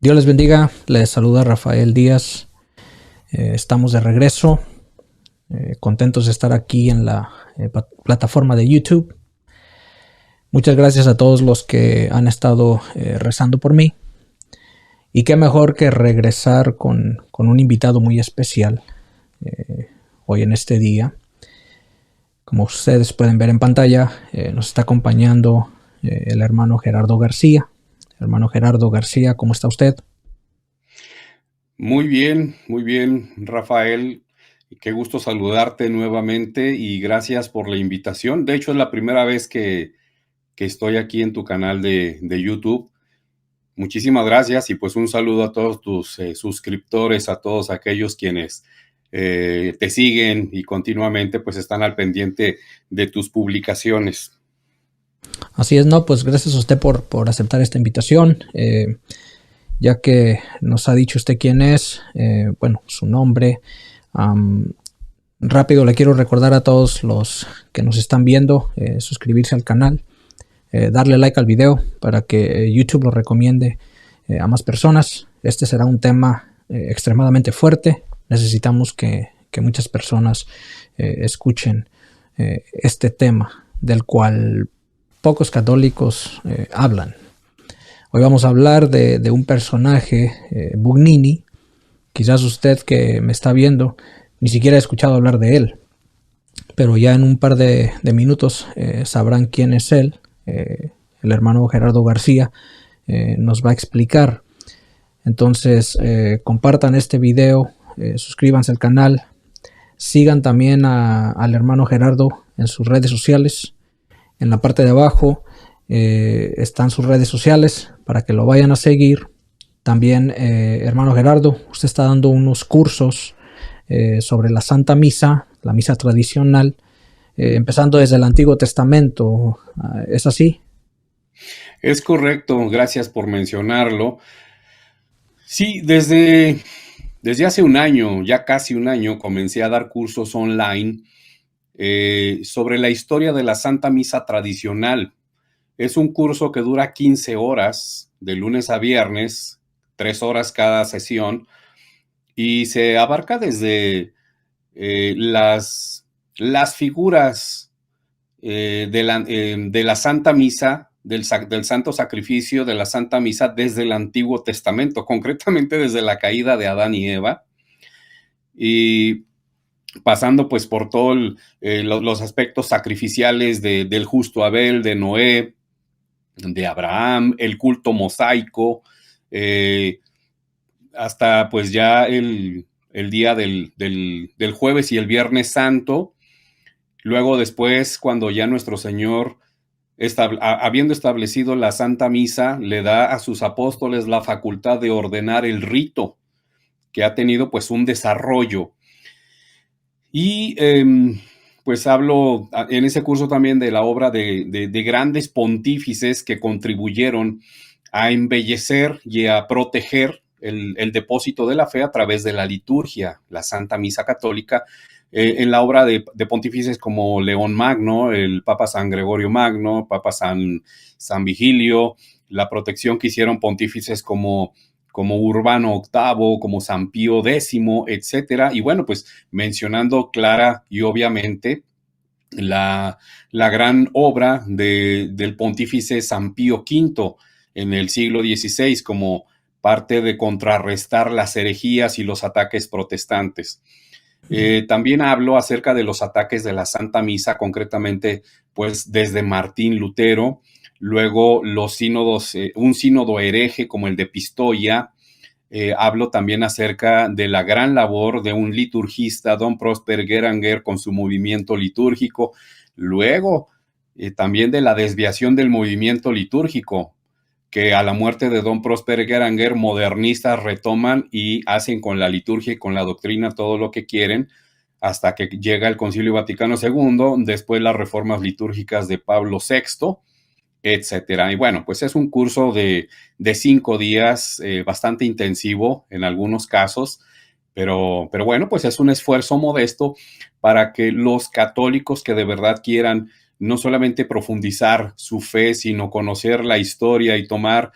Dios les bendiga, les saluda Rafael Díaz. Estamos de regreso, contentos de estar aquí en la plataforma de YouTube. Muchas gracias a todos los que han estado rezando por mí. Y qué mejor que regresar con un invitado muy especial hoy en este día. Como ustedes pueden ver en pantalla, nos está acompañando el hermano Gerardo García. Hermano Gerardo García, ¿cómo está usted? Muy bien, Rafael. Qué gusto saludarte nuevamente y gracias por la invitación. De hecho, es la primera vez que estoy aquí en tu canal de YouTube. Muchísimas gracias y pues un saludo a todos tus suscriptores, a todos aquellos quienes te siguen y continuamente pues están al pendiente de tus publicaciones. Así es, no, pues gracias a usted por aceptar esta invitación. Ya que nos ha dicho usted quién es, bueno, su nombre. Rápido le quiero recordar a todos los que nos están viendo, suscribirse al canal, darle like al video para que YouTube lo recomiende a más personas. Este será un tema extremadamente fuerte. Necesitamos que muchas personas escuchen este tema del cual pocos católicos hablan. Hoy vamos a hablar de un personaje, Bugnini. Quizás usted que me está viendo ni siquiera ha escuchado hablar de él, pero ya en un par de minutos sabrán quién es él. El hermano Gerardo García nos va a explicar. Entonces compartan este video, suscríbanse al canal, sigan también al hermano Gerardo en sus redes sociales. En la parte de abajo están sus redes sociales para que lo vayan a seguir. También, hermano Gerardo, usted está dando unos cursos sobre la Santa Misa, la misa tradicional, empezando desde el Antiguo Testamento. ¿Es así? Es correcto, gracias por mencionarlo. Sí, desde hace un año, ya casi un año, comencé a dar cursos online sobre la historia de la Santa Misa tradicional. Es un curso que dura 15 horas, de lunes a viernes, 3 horas cada sesión, y se abarca desde las figuras de la Santa Misa, del Santo Sacrificio de la Santa Misa desde el Antiguo Testamento, concretamente desde la caída de Adán y Eva, y pasando pues por todos los aspectos sacrificiales del justo Abel, de Noé, de Abraham, el culto mosaico, hasta pues ya el día del jueves y el viernes santo. Luego después, cuando ya nuestro Señor, habiendo establecido la Santa Misa, le da a sus apóstoles la facultad de ordenar el rito, que ha tenido pues un desarrollo. Y pues hablo en ese curso también de la obra de grandes pontífices que contribuyeron a embellecer y a proteger el depósito de la fe a través de la liturgia, la Santa Misa Católica, en la obra de pontífices como León Magno, el Papa San Gregorio Magno, Papa San Vigilio, la protección que hicieron pontífices como Urbano VIII, como San Pío X, etcétera. Y bueno, pues mencionando clara y obviamente la gran obra del pontífice San Pío V en el siglo XVI como parte de contrarrestar las herejías y los ataques protestantes. También hablo acerca de los ataques de la Santa Misa, concretamente pues desde Martín Lutero, luego los sínodos, un sínodo hereje como el de Pistoia. Hablo también acerca de la gran labor de un liturgista, don Prosper Geranger, con su movimiento litúrgico. Luego, también de la desviación del movimiento litúrgico, que a la muerte de don Prosper Geranger, modernistas retoman y hacen con la liturgia y con la doctrina todo lo que quieren, hasta que llega el Concilio Vaticano II, después las reformas litúrgicas de Pablo VI, etcétera. Y bueno, pues es un curso de 5 días, bastante intensivo en algunos casos, pero bueno, pues es un esfuerzo modesto para que los católicos que de verdad quieran no solamente profundizar su fe, sino conocer la historia y tomar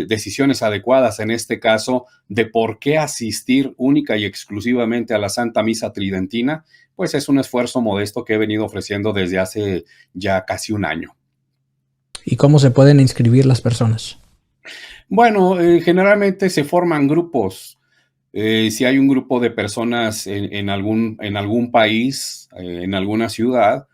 decisiones adecuadas, en este caso, de por qué asistir única y exclusivamente a la Santa Misa Tridentina, pues es un esfuerzo modesto que he venido ofreciendo desde hace ya casi un año. ¿Y cómo se pueden inscribir las personas? Bueno, generalmente se forman grupos. Si hay un grupo de personas en algún país, en alguna ciudad,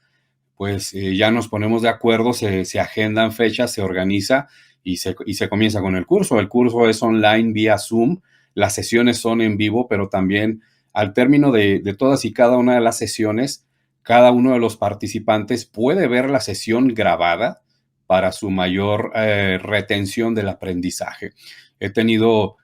pues ya nos ponemos de acuerdo, se agendan fechas, se organiza y se comienza con el curso. El curso es online vía Zoom, las sesiones son en vivo, pero también al término de todas y cada una de las sesiones, cada uno de los participantes puede ver la sesión grabada para su mayor retención del aprendizaje. He tenido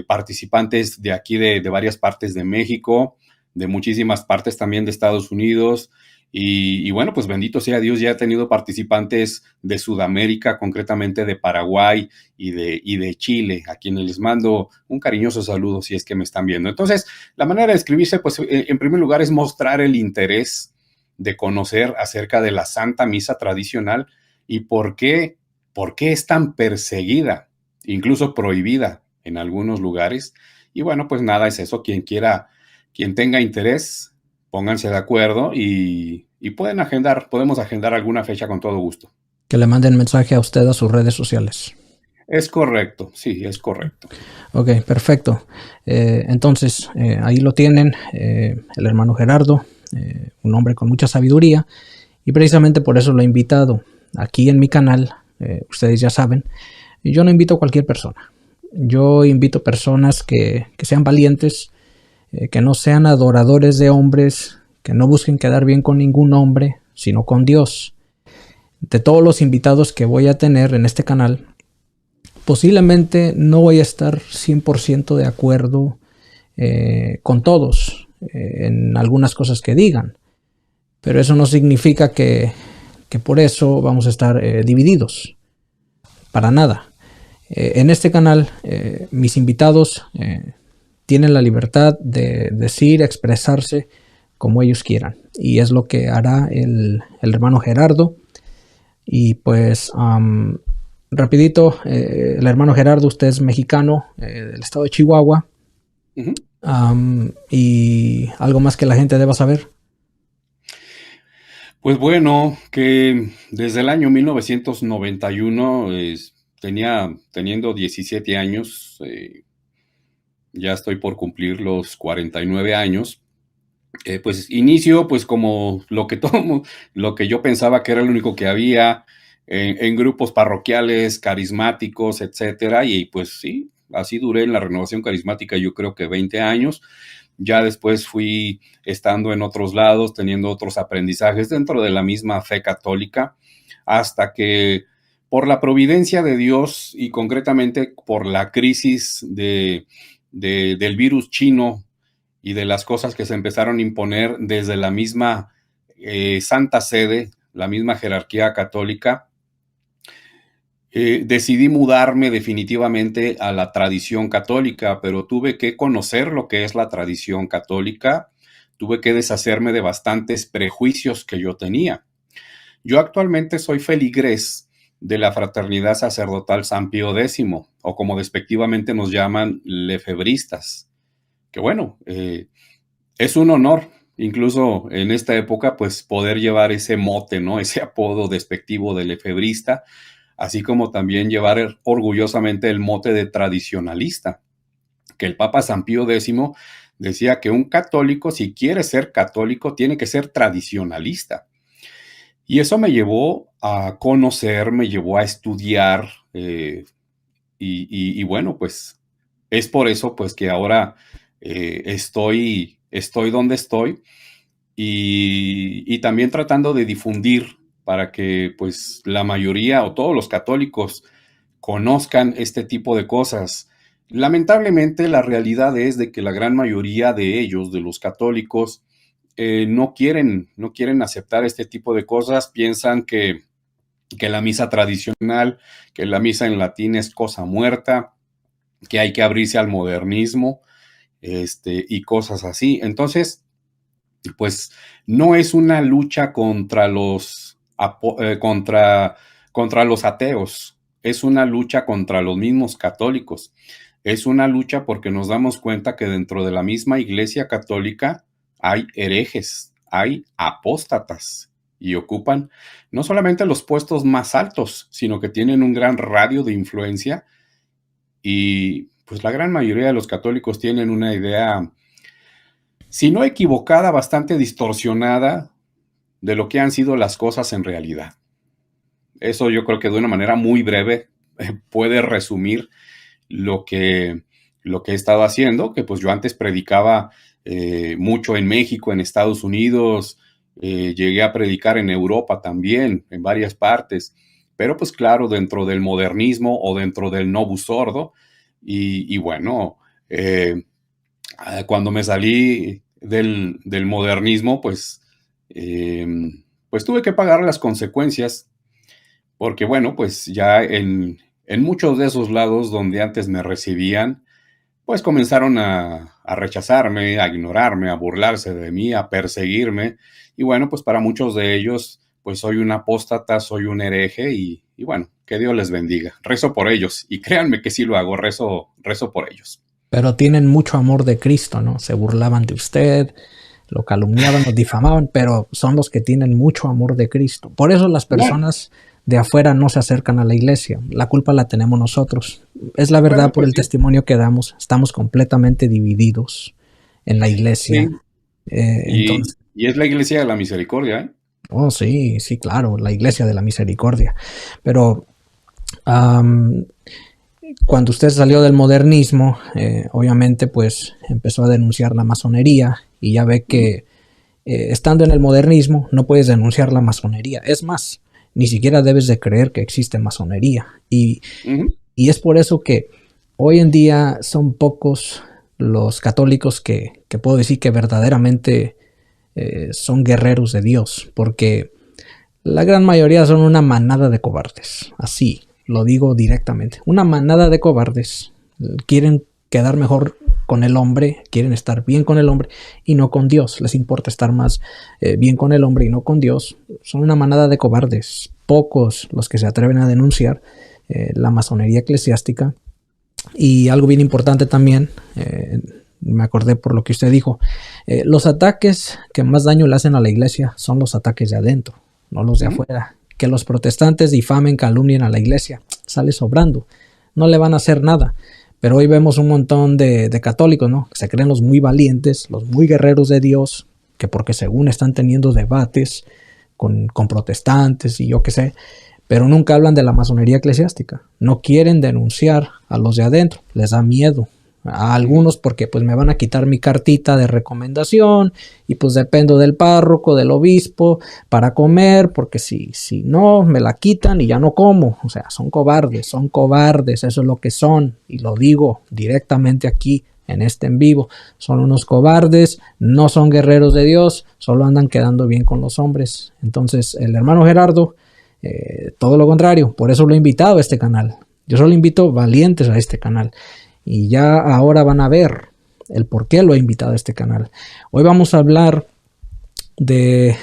participantes de aquí, de varias partes de México, de muchísimas partes también de Estados Unidos, y bueno, pues bendito sea Dios, ya he tenido participantes de Sudamérica, concretamente de Paraguay y de Chile, a quienes les mando un cariñoso saludo si es que me están viendo. Entonces, la manera de inscribirse, pues en primer lugar es mostrar el interés de conocer acerca de la Santa Misa tradicional y por qué es tan perseguida, incluso prohibida en algunos lugares. Y bueno, pues nada, es eso. Quien tenga interés, pónganse de acuerdo y podemos agendar alguna fecha con todo gusto. Que le manden mensaje a usted a sus redes sociales. Es correcto, sí, es correcto. Ok, perfecto. Entonces, ahí lo tienen, el hermano Gerardo, un hombre con mucha sabiduría, y precisamente por eso lo he invitado aquí en mi canal. Ustedes ya saben, yo no invito a cualquier persona. Yo invito personas que sean valientes, que no sean adoradores de hombres, que no busquen quedar bien con ningún hombre, sino con Dios. De todos los invitados que voy a tener en este canal, posiblemente no voy a estar 100% de acuerdo con todos en algunas cosas que digan, pero eso no significa que por eso vamos a estar divididos, para nada. En este canal mis invitados tienen la libertad de decir, expresarse como ellos quieran, y es lo que hará el hermano Gerardo. Y pues rapidito, el hermano Gerardo, usted es mexicano, del estado de Chihuahua. Y algo más que la gente deba saber. Pues bueno, que desde el año 1991, teniendo 17 años, ya estoy por cumplir los 49 años, pues inicio pues como lo que yo pensaba que era lo único que había en grupos parroquiales, carismáticos, etcétera, y pues sí, así duré en la renovación carismática yo creo que 20 años. Ya después fui estando en otros lados, teniendo otros aprendizajes dentro de la misma fe católica, hasta que por la providencia de Dios y concretamente por la crisis del virus chino y de las cosas que se empezaron a imponer desde la misma Santa Sede, la misma jerarquía católica, decidí mudarme definitivamente a la tradición católica, pero tuve que conocer lo que es la tradición católica, tuve que deshacerme de bastantes prejuicios que yo tenía. Yo actualmente soy feligrés de la Fraternidad Sacerdotal San Pío X, o como despectivamente nos llaman, lefebristas, que bueno, es un honor, incluso en esta época, pues poder llevar ese mote, ¿no? Ese apodo despectivo de lefebrista, así como también llevar orgullosamente el mote de tradicionalista, que el Papa San Pío X decía que un católico, si quiere ser católico, tiene que ser tradicionalista. Y eso me llevó a conocer, me llevó a estudiar, y bueno, pues es por eso pues que ahora estoy donde estoy y también tratando de difundir para que pues la mayoría o todos los católicos conozcan este tipo de cosas. Lamentablemente la realidad es de que la gran mayoría de ellos, de los católicos, no quieren aceptar este tipo de cosas, piensan que la misa tradicional, que la misa en latín es cosa muerta, que hay que abrirse al modernismo, y cosas así. Entonces, pues no es una lucha contra los ateos, es una lucha contra los mismos católicos. Es una lucha porque nos damos cuenta que dentro de la misma Iglesia Católica hay herejes, hay apóstatas y ocupan no solamente los puestos más altos, sino que tienen un gran radio de influencia y pues la gran mayoría de los católicos tienen una idea, si no equivocada, bastante distorsionada de lo que han sido las cosas en realidad. Eso yo creo que de una manera muy breve puede resumir lo que he estado haciendo, que pues yo antes predicaba mucho en México, en Estados Unidos, llegué a predicar en Europa también, en varias partes, pero pues claro, dentro del modernismo o dentro del Novus Ordo, y bueno, cuando me salí del modernismo, pues tuve que pagar las consecuencias, porque bueno, pues ya en muchos de esos lados donde antes me recibían, pues comenzaron a rechazarme, a ignorarme, a burlarse de mí, a perseguirme. Y bueno, pues para muchos de ellos, pues soy un apóstata, soy un hereje y bueno, que Dios les bendiga. Rezo por ellos y créanme que sí lo hago, rezo por ellos. Pero tienen mucho amor de Cristo, ¿no? Se burlaban de usted, lo calumniaban, lo difamaban, pero son los que tienen mucho amor de Cristo. Por eso las personas de afuera no se acercan a la iglesia. La culpa la tenemos nosotros. Es la verdad, por el testimonio que damos. Estamos completamente divididos en la iglesia. Sí. Y es la iglesia de la misericordia, ¿eh? Oh, sí, sí, claro, la iglesia de la misericordia. Pero cuando usted salió del modernismo, obviamente pues empezó a denunciar la masonería y ya ve que estando en el modernismo no puedes denunciar la masonería. Es más, ni siquiera debes de creer que existe masonería. Y es por eso que hoy en día son pocos los católicos que puedo decir que verdaderamente son guerreros de Dios, porque la gran mayoría son una manada de cobardes. Así lo digo directamente. Una manada de cobardes. Quieren quedar mejor con el hombre, quieren estar bien con el hombre y no con Dios. Les importa estar más bien con el hombre y no con Dios. Son una manada de cobardes. Pocos los que se atreven a denunciar la masonería eclesiástica. Y algo bien importante también, me acordé por lo que usted dijo, los ataques que más daño le hacen a la iglesia son los ataques de adentro, no los de afuera. Que los protestantes difamen, calumnien a la iglesia, sale sobrando, no le van a hacer nada. Pero hoy vemos un montón de católicos, ¿no? Que se creen los muy valientes, los muy guerreros de Dios, que porque según están teniendo debates con protestantes y yo qué sé, pero nunca hablan de la masonería eclesiástica. No quieren denunciar a los de adentro, les da miedo. A algunos porque pues me van a quitar mi cartita de recomendación y pues dependo del párroco, del obispo para comer, porque si no me la quitan y ya no como. O sea, son cobardes, eso es lo que son, y lo digo directamente aquí en este en vivo. Son unos cobardes, no son guerreros de Dios, solo andan quedando bien con los hombres. Entonces el hermano Gerardo, todo lo contrario, por eso lo he invitado a este canal. Yo solo invito valientes a este canal. Y ya ahora van a ver el por qué lo he invitado a este canal. Hoy vamos a hablar de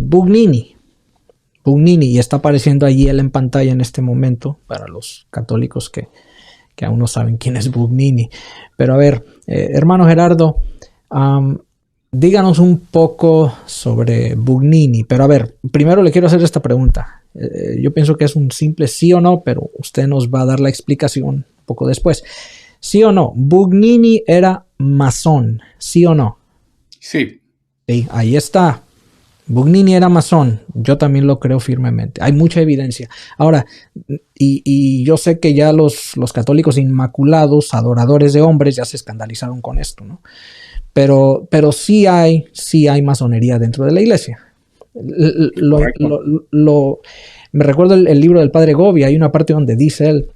Bugnini. Bugnini, y está apareciendo allí él en pantalla en este momento para los católicos que aún no saben quién es Bugnini. Pero a ver, hermano Gerardo, díganos un poco sobre Bugnini. Pero a ver, primero le quiero hacer esta pregunta. Yo pienso que es un simple sí o no, pero usted nos va a dar la explicación un poco después. ¿Sí o no? ¿Bugnini era masón? ¿Sí o no? Sí. Sí, ahí está. Bugnini era masón. Yo también lo creo firmemente. Hay mucha evidencia. Ahora, y yo sé que ya los católicos inmaculados, adoradores de hombres, ya se escandalizaron con esto, ¿no? Pero sí hay masonería dentro de la iglesia. Me recuerdo el libro del padre Gobi. Hay una parte donde dice él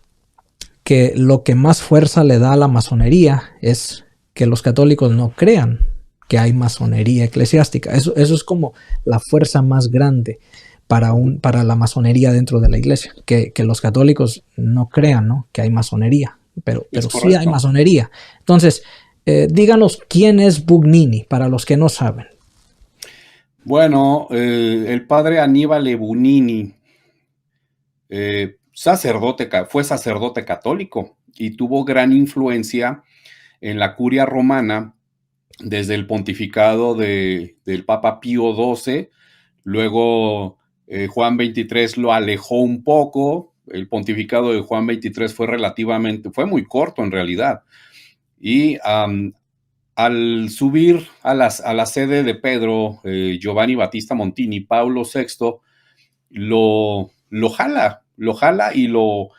que lo que más fuerza le da a la masonería es que los católicos no crean que hay masonería eclesiástica. Eso es como la fuerza más grande para la masonería dentro de la iglesia, que los católicos no crean, ¿no?, que hay masonería, pero sí hay masonería. Entonces, díganos quién es Bugnini, para los que no saben. Bueno, el padre Annibale Bugnini fue sacerdote católico y tuvo gran influencia en la curia romana desde el pontificado del Papa Pío XII. Luego Juan XXIII lo alejó un poco. El pontificado de Juan XXIII fue muy corto en realidad. Y al subir a la sede de Pedro, Giovanni Battista Montini, Paulo VI lo jala y lo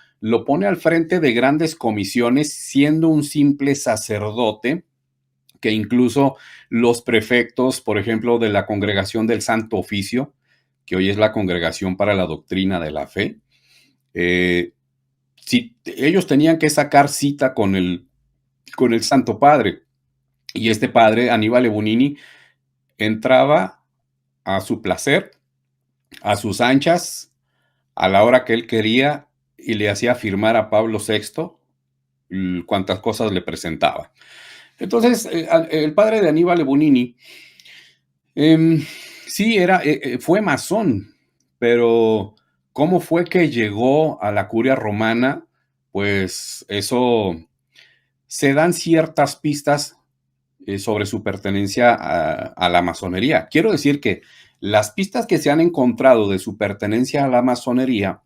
pone al frente de grandes comisiones, siendo un simple sacerdote, que incluso los prefectos, por ejemplo, de la Congregación del Santo Oficio, que hoy es la Congregación para la Doctrina de la Fe, si ellos tenían que sacar cita con el Santo Padre, y este padre, Annibale Bugnini, entraba a su placer, a sus anchas, a la hora que él quería, y le hacía firmar a Pablo VI cuantas cosas le presentaba. Entonces, el padre de Annibale Bugnini, sí, fue masón, pero ¿cómo fue que llegó a la curia romana? Pues eso, se dan ciertas pistas sobre su pertenencia a la masonería. Quiero decir que las pistas que se han encontrado de su pertenencia a la masonería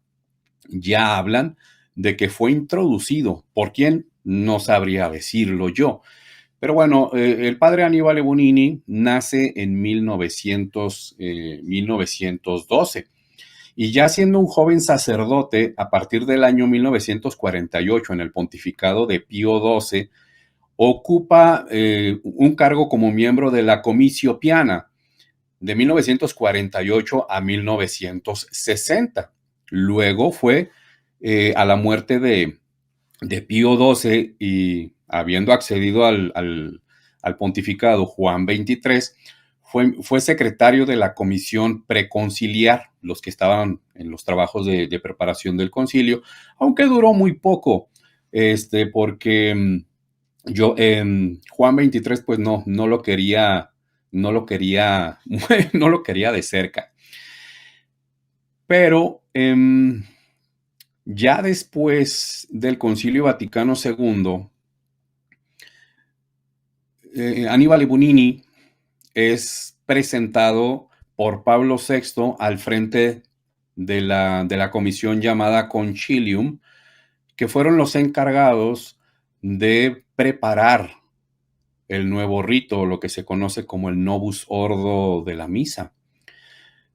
ya hablan de que fue introducido. ¿Por quién? No sabría decirlo yo. Pero bueno, el padre Annibale Bugnini nace en 1912 y ya siendo un joven sacerdote, a partir del año 1948, en el pontificado de Pío XII, ocupa un cargo como miembro de la Comisio Piana de 1948 a 1960. Luego fue a la muerte de Pío XII y habiendo accedido al pontificado Juan XXIII, fue secretario de la comisión preconciliar, los que estaban en los trabajos de preparación del concilio, aunque duró muy poco, porque Juan XXIII pues no lo quería, no lo quería de cerca. Pero ya después del Concilio Vaticano II, Annibale Bugnini es presentado por Pablo VI al frente de la comisión llamada Concilium, que fueron los encargados de preparar el nuevo rito, lo que se conoce como el Novus Ordo de la Misa.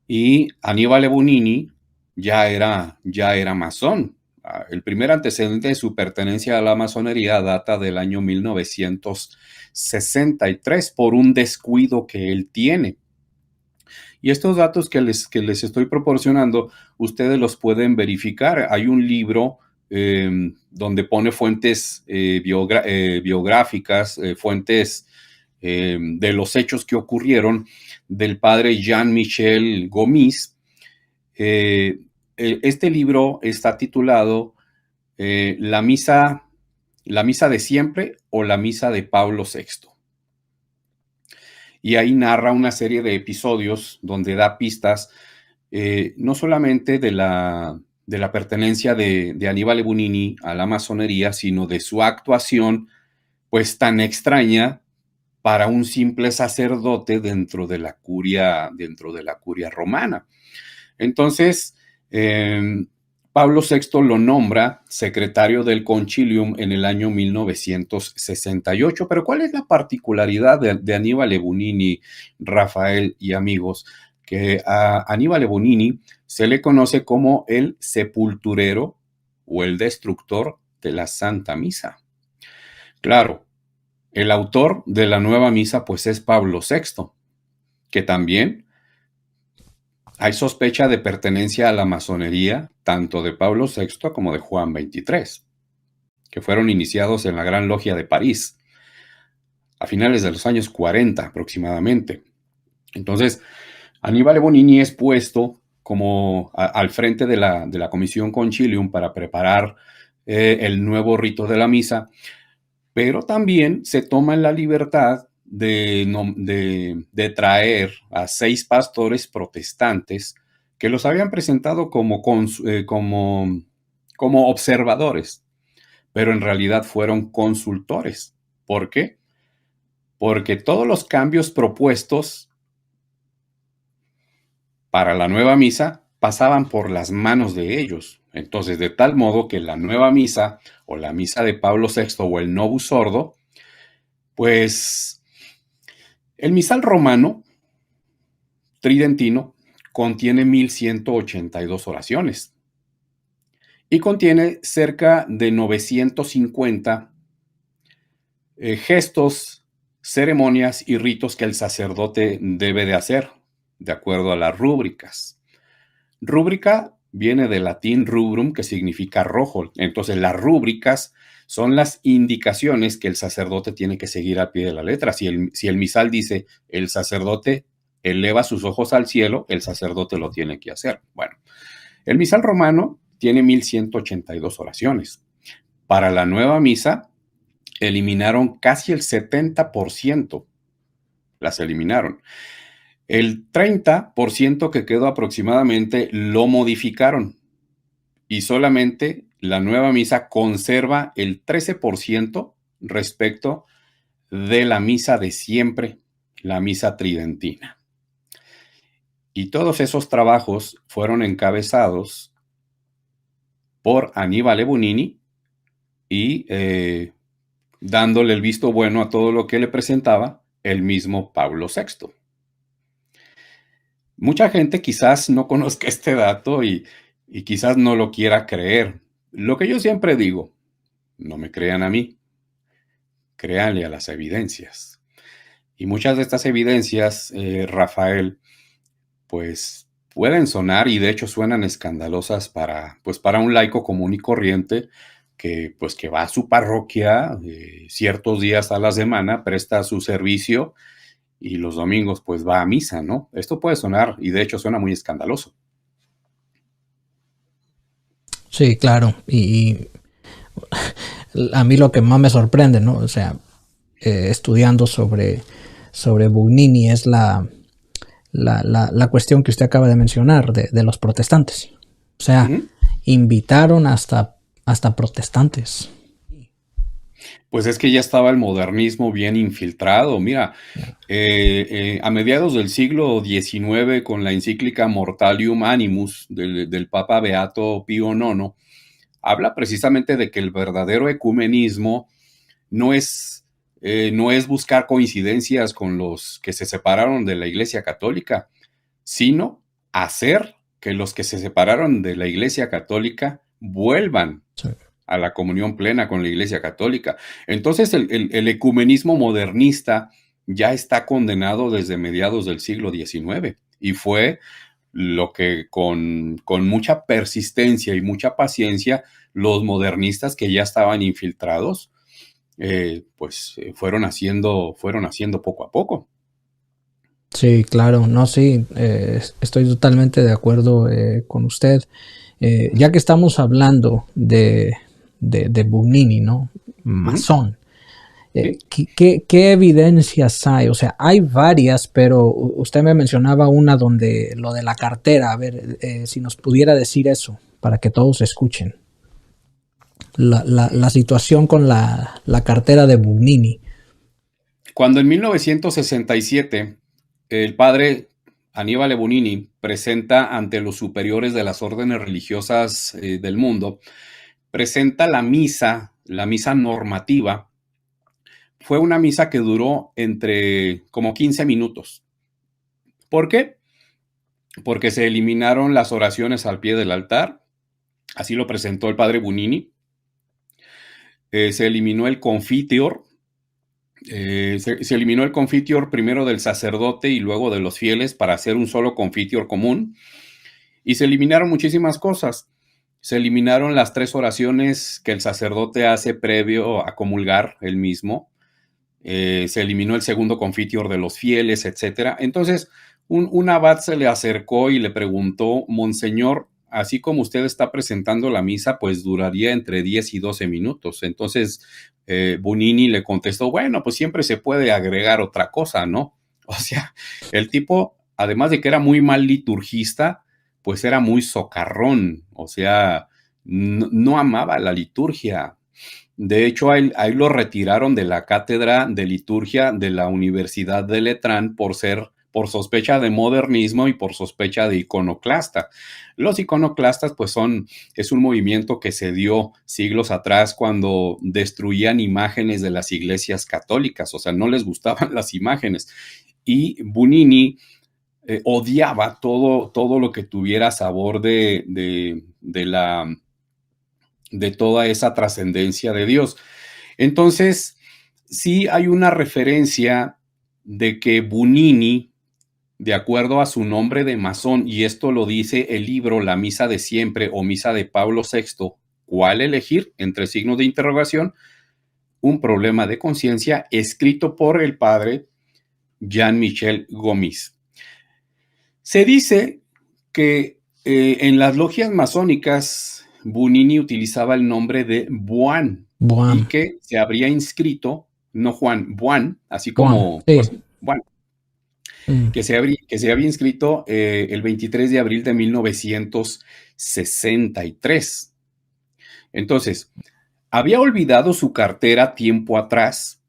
Y Annibale Bugnini ya era masón. El primer antecedente de su pertenencia a la masonería data del año 1963 por un descuido que él tiene. Y estos datos que les estoy proporcionando, ustedes los pueden verificar. Hay un libro donde pone fuentes biográficas, fuentes de los hechos que ocurrieron, del padre Jean-Michel Gomis. Este libro está titulado la misa de siempre o la misa de Pablo VI. Y ahí narra una serie de episodios donde da pistas no solamente de la pertenencia de Annibale Bugnini a la masonería, sino de su actuación pues tan extraña para un simple sacerdote dentro de la curia romana. Entonces, Pablo VI lo nombra secretario del Concilium en el año 1968. Pero ¿cuál es la particularidad de Annibale Bugnini, Rafael y amigos? Que a Annibale Bugnini se le conoce como el sepulturero o el destructor de la Santa Misa. Claro, el autor de la nueva misa pues es Pablo VI, que también hay sospecha de pertenencia a la masonería tanto de Pablo VI como de Juan XXIII, que fueron iniciados en la Gran Logia de París a finales de los años 40 aproximadamente. Entonces, Annibale Bugnini es puesto como al frente de la Comisión Concilium para preparar el nuevo rito de la misa, pero también se toma la libertad de traer a 6 pastores protestantes que los habían presentado como como observadores, pero en realidad fueron consultores. ¿Por qué? Porque todos los cambios propuestos para la nueva misa pasaban por las manos de ellos. Entonces, de tal modo que la nueva misa o la misa de Pablo VI o el Novus Ordo, pues el misal romano tridentino contiene 1182 oraciones y contiene cerca de 950 gestos, ceremonias y ritos que el sacerdote debe de hacer, de acuerdo a las rúbricas. Rúbrica viene del latín rubrum, que significa rojo. Entonces, las rúbricas son las indicaciones que el sacerdote tiene que seguir al pie de la letra. Si el misal dice, el sacerdote eleva sus ojos al cielo, el sacerdote lo tiene que hacer. Bueno, el misal romano tiene 1182 oraciones. Para la nueva misa, eliminaron casi el 70%. Las eliminaron. El 30% que quedó aproximadamente lo modificaron y solamente la nueva misa conserva el 13% respecto de la misa de siempre, la misa tridentina. Y todos esos trabajos fueron encabezados por Annibale Bugnini y dándole el visto bueno a todo lo que le presentaba el mismo Pablo VI. Mucha gente quizás no conozca este dato y quizás no lo quiera creer. Lo que yo siempre digo, no me crean a mí, créanle a las evidencias. Y muchas de estas evidencias, Rafael, pues pueden sonar y de hecho suenan escandalosas para un laico común y corriente que va a su parroquia ciertos días a la semana, presta su servicio y los domingos pues va a misa, ¿no? Esto puede sonar y de hecho suena muy escandaloso. Sí, claro. Y a mí lo que más me sorprende, ¿no? O sea, estudiando sobre Bugnini es la cuestión que usted acaba de mencionar de los protestantes. O sea, invitaron hasta protestantes. Pues es que ya estaba el modernismo bien infiltrado. Mira, a mediados del siglo XIX, con la encíclica Mortalium Animus del Papa Beato Pío IX, habla precisamente de que el verdadero ecumenismo no es buscar coincidencias con los que se separaron de la Iglesia Católica, sino hacer que los que se separaron de la Iglesia Católica vuelvan a la comunión plena con la Iglesia Católica. Entonces el ecumenismo modernista ya está condenado desde mediados del siglo XIX y fue lo que con mucha persistencia y mucha paciencia los modernistas que ya estaban infiltrados fueron haciendo poco a poco. Sí, claro, no, sí, estoy totalmente de acuerdo con usted. Ya que estamos hablando de Bugnini, ¿no? Masón. ¿Sí? ¿Qué evidencias hay? O sea, hay varias, pero usted me mencionaba una donde lo de la cartera. A ver, si nos pudiera decir eso, para que todos escuchen. La situación con la cartera de Bugnini. Cuando en 1967 el padre Annibale Bugnini presenta ante los superiores de las órdenes religiosas del mundo, presenta la misa normativa. Fue una misa que duró entre como 15 minutos. ¿Por qué? Porque se eliminaron las oraciones al pie del altar. Así lo presentó el padre Bugnini. Se eliminó el confiteor. Se eliminó el confiteor primero del sacerdote y luego de los fieles para hacer un solo confiteor común. Y se eliminaron muchísimas cosas. Se eliminaron las 3 oraciones que el sacerdote hace previo a comulgar él mismo. Se eliminó el segundo confiteor de los fieles, etc. Entonces, un abad se le acercó y le preguntó: Monseñor, así como usted está presentando la misa, pues duraría entre 10 y 12 minutos. Entonces, Bugnini le contestó: bueno, pues siempre se puede agregar otra cosa, ¿no? O sea, el tipo, además de que era muy mal liturgista, pues era muy socarrón. O sea, no amaba la liturgia. De hecho, ahí lo retiraron de la cátedra de liturgia de la Universidad de Letrán por sospecha de modernismo y por sospecha de iconoclasta. Los iconoclastas, pues es un movimiento que se dio siglos atrás cuando destruían imágenes de las iglesias católicas, o sea, no les gustaban las imágenes. Y Bugnini odiaba todo lo que tuviera sabor de toda esa trascendencia de Dios. Entonces, sí hay una referencia de que Bugnini, de acuerdo a su nombre de masón, y esto lo dice el libro La Misa de Siempre o Misa de Pablo VI, ¿cuál elegir? Entre signos de interrogación, un problema de conciencia, escrito por el padre Jean-Michel Gomis. Se dice que en las logias masónicas Bugnini utilizaba el nombre de Buan y que se habría inscrito, no Juan, Buan, así como sí. pues, Buan, que se había inscrito el 23 de abril de 1963. Entonces, había olvidado su cartera tiempo atrás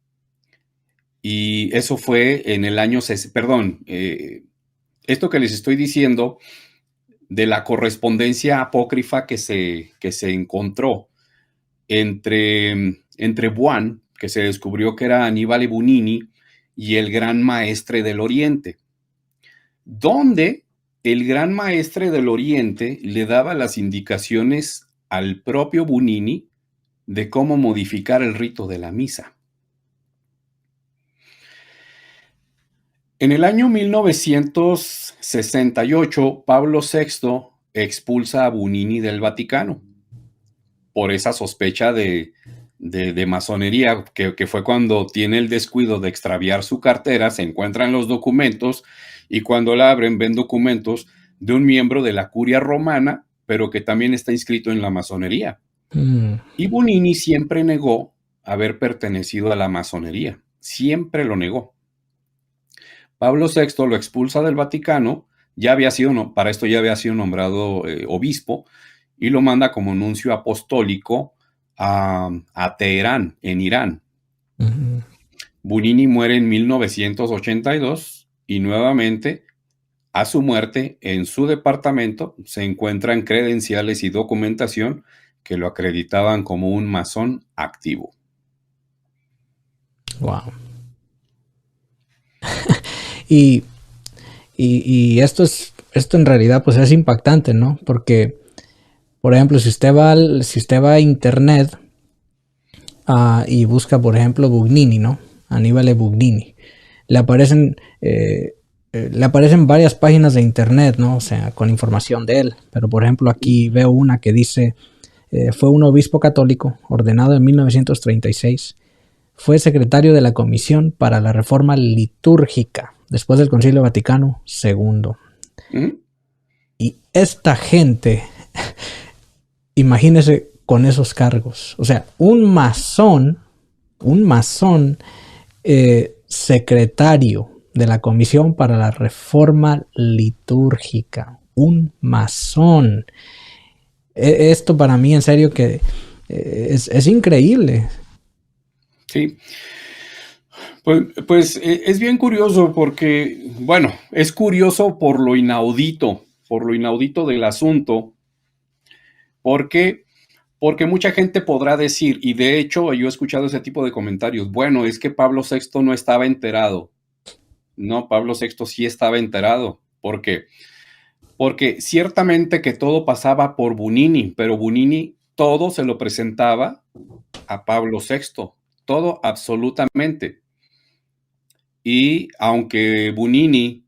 y eso fue en el año, esto que les estoy diciendo de la correspondencia apócrifa que se encontró entre Buan, que se descubrió que era Annibale Bugnini, y el Gran Maestre del Oriente, donde el Gran Maestre del Oriente le daba las indicaciones al propio Bugnini de cómo modificar el rito de la misa. En el año 1968, Pablo VI expulsa a Bugnini del Vaticano por esa sospecha de masonería, que fue cuando tiene el descuido de extraviar su cartera, se encuentran los documentos y cuando la abren ven documentos de un miembro de la curia romana, pero que también está inscrito en la masonería. Y Bugnini siempre negó haber pertenecido a la masonería, siempre lo negó. Pablo VI lo expulsa del Vaticano, para esto ya había sido nombrado obispo, y lo manda como nuncio apostólico a Teherán, en Irán. Bugnini muere en 1982 y nuevamente, a su muerte, en su departamento se encuentran credenciales y documentación que lo acreditaban como un masón activo. Wow. Y esto en realidad pues es impactante, ¿no? Porque, por ejemplo, si usted va a internet y busca, por ejemplo, Bugnini, ¿no? Annibale Bugnini, le aparecen varias páginas de internet, ¿no? O sea, con información de él. Pero, por ejemplo, aquí veo una que dice, fue un obispo católico ordenado en 1936. Fue secretario de la Comisión para la Reforma Litúrgica después del Concilio Vaticano II. Y esta gente, imagínese con esos cargos. O sea, un masón secretario de la Comisión para la Reforma Litúrgica. Un masón. Esto para mí, en serio, que es increíble. Sí. Pues es bien curioso porque, bueno, es curioso por lo inaudito del asunto, porque mucha gente podrá decir, y de hecho yo he escuchado ese tipo de comentarios, bueno, es que Pablo VI no estaba enterado. No, Pablo VI sí estaba enterado. ¿Por qué? Porque ciertamente que todo pasaba por Bugnini, pero Bugnini todo se lo presentaba a Pablo VI, todo absolutamente. Y aunque Bugnini,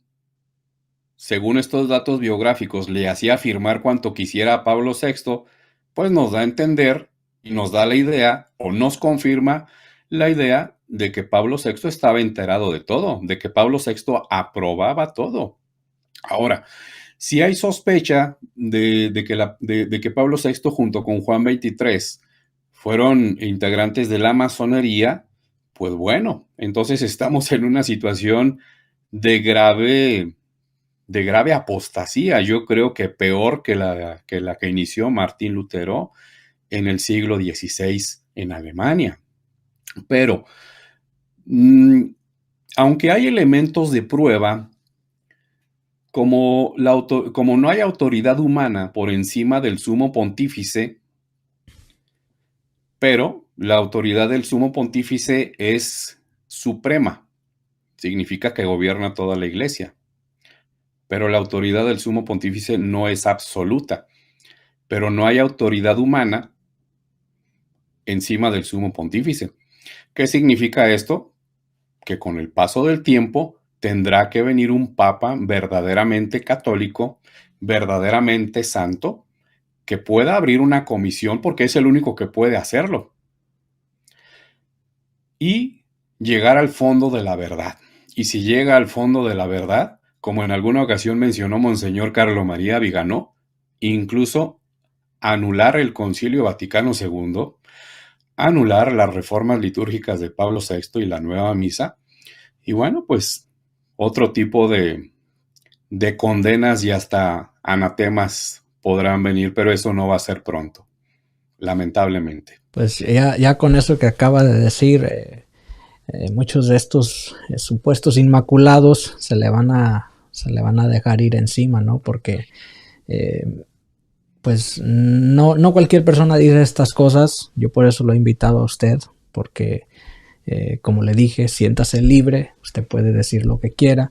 según estos datos biográficos, le hacía firmar cuanto quisiera a Pablo VI, pues nos da a entender y nos da la idea, o nos confirma la idea de que Pablo VI estaba enterado de todo, de que Pablo VI aprobaba todo. Ahora, si hay sospecha de que Pablo VI junto con Juan XXIII fueron integrantes de la masonería, pues bueno, entonces estamos en una situación de grave de grave apostasía, yo creo que peor que la que inició Martín Lutero en el siglo XVI en Alemania. Pero, aunque hay elementos de prueba, como no hay autoridad humana por encima del sumo pontífice, pero la autoridad del sumo pontífice es suprema, significa que gobierna toda la iglesia. Pero la autoridad del sumo pontífice no es absoluta, pero no hay autoridad humana encima del sumo pontífice. ¿Qué significa esto? Que con el paso del tiempo tendrá que venir un papa verdaderamente católico, verdaderamente santo, que pueda abrir una comisión, porque es el único que puede hacerlo, y llegar al fondo de la verdad. Y si llega al fondo de la verdad, como en alguna ocasión mencionó Monseñor Carlo María Viganò, incluso anular el Concilio Vaticano II, anular las reformas litúrgicas de Pablo VI y la nueva misa, y bueno, pues otro tipo de condenas y hasta anatemas podrán venir, pero eso no va a ser pronto, lamentablemente. Pues ya con eso que acaba de decir, muchos de estos supuestos inmaculados se le van a dejar ir encima, ¿no? Porque pues no cualquier persona dice estas cosas. Yo por eso lo he invitado a usted, porque como le dije, siéntase libre, usted puede decir lo que quiera.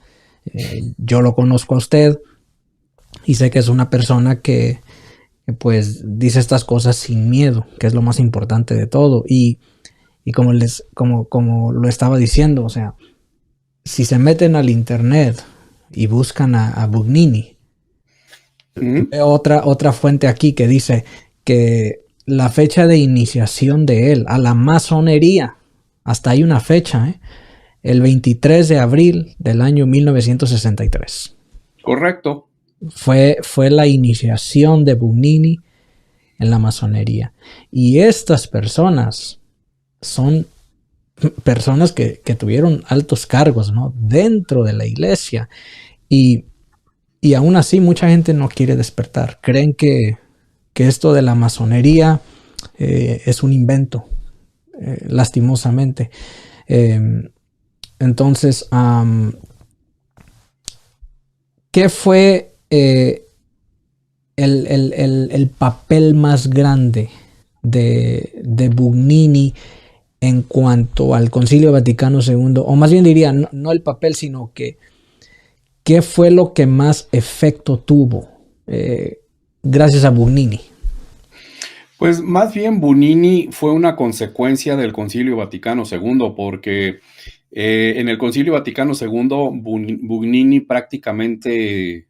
Yo lo conozco a usted y sé que es una persona que pues dice estas cosas sin miedo, que es lo más importante de todo. Y como lo estaba diciendo, o sea, si se meten al internet y buscan a Bugnini, otra fuente aquí que dice que la fecha de iniciación de él a la masonería, hasta hay una fecha, el 23 de abril del año 1963. Correcto. Fue la iniciación de Bugnini en la masonería. Y estas personas son personas que tuvieron altos cargos, ¿no?, dentro de la iglesia. Y aún así mucha gente no quiere despertar. Creen que esto de la masonería es un invento, lastimosamente. Entonces, ¿qué fue el papel más grande de Bugnini en cuanto al Concilio Vaticano II? O más bien diría, no el papel, sino que ¿qué fue lo que más efecto tuvo gracias a Bugnini? Pues más bien Bugnini fue una consecuencia del Concilio Vaticano II, porque en el Concilio Vaticano II Bugnini prácticamente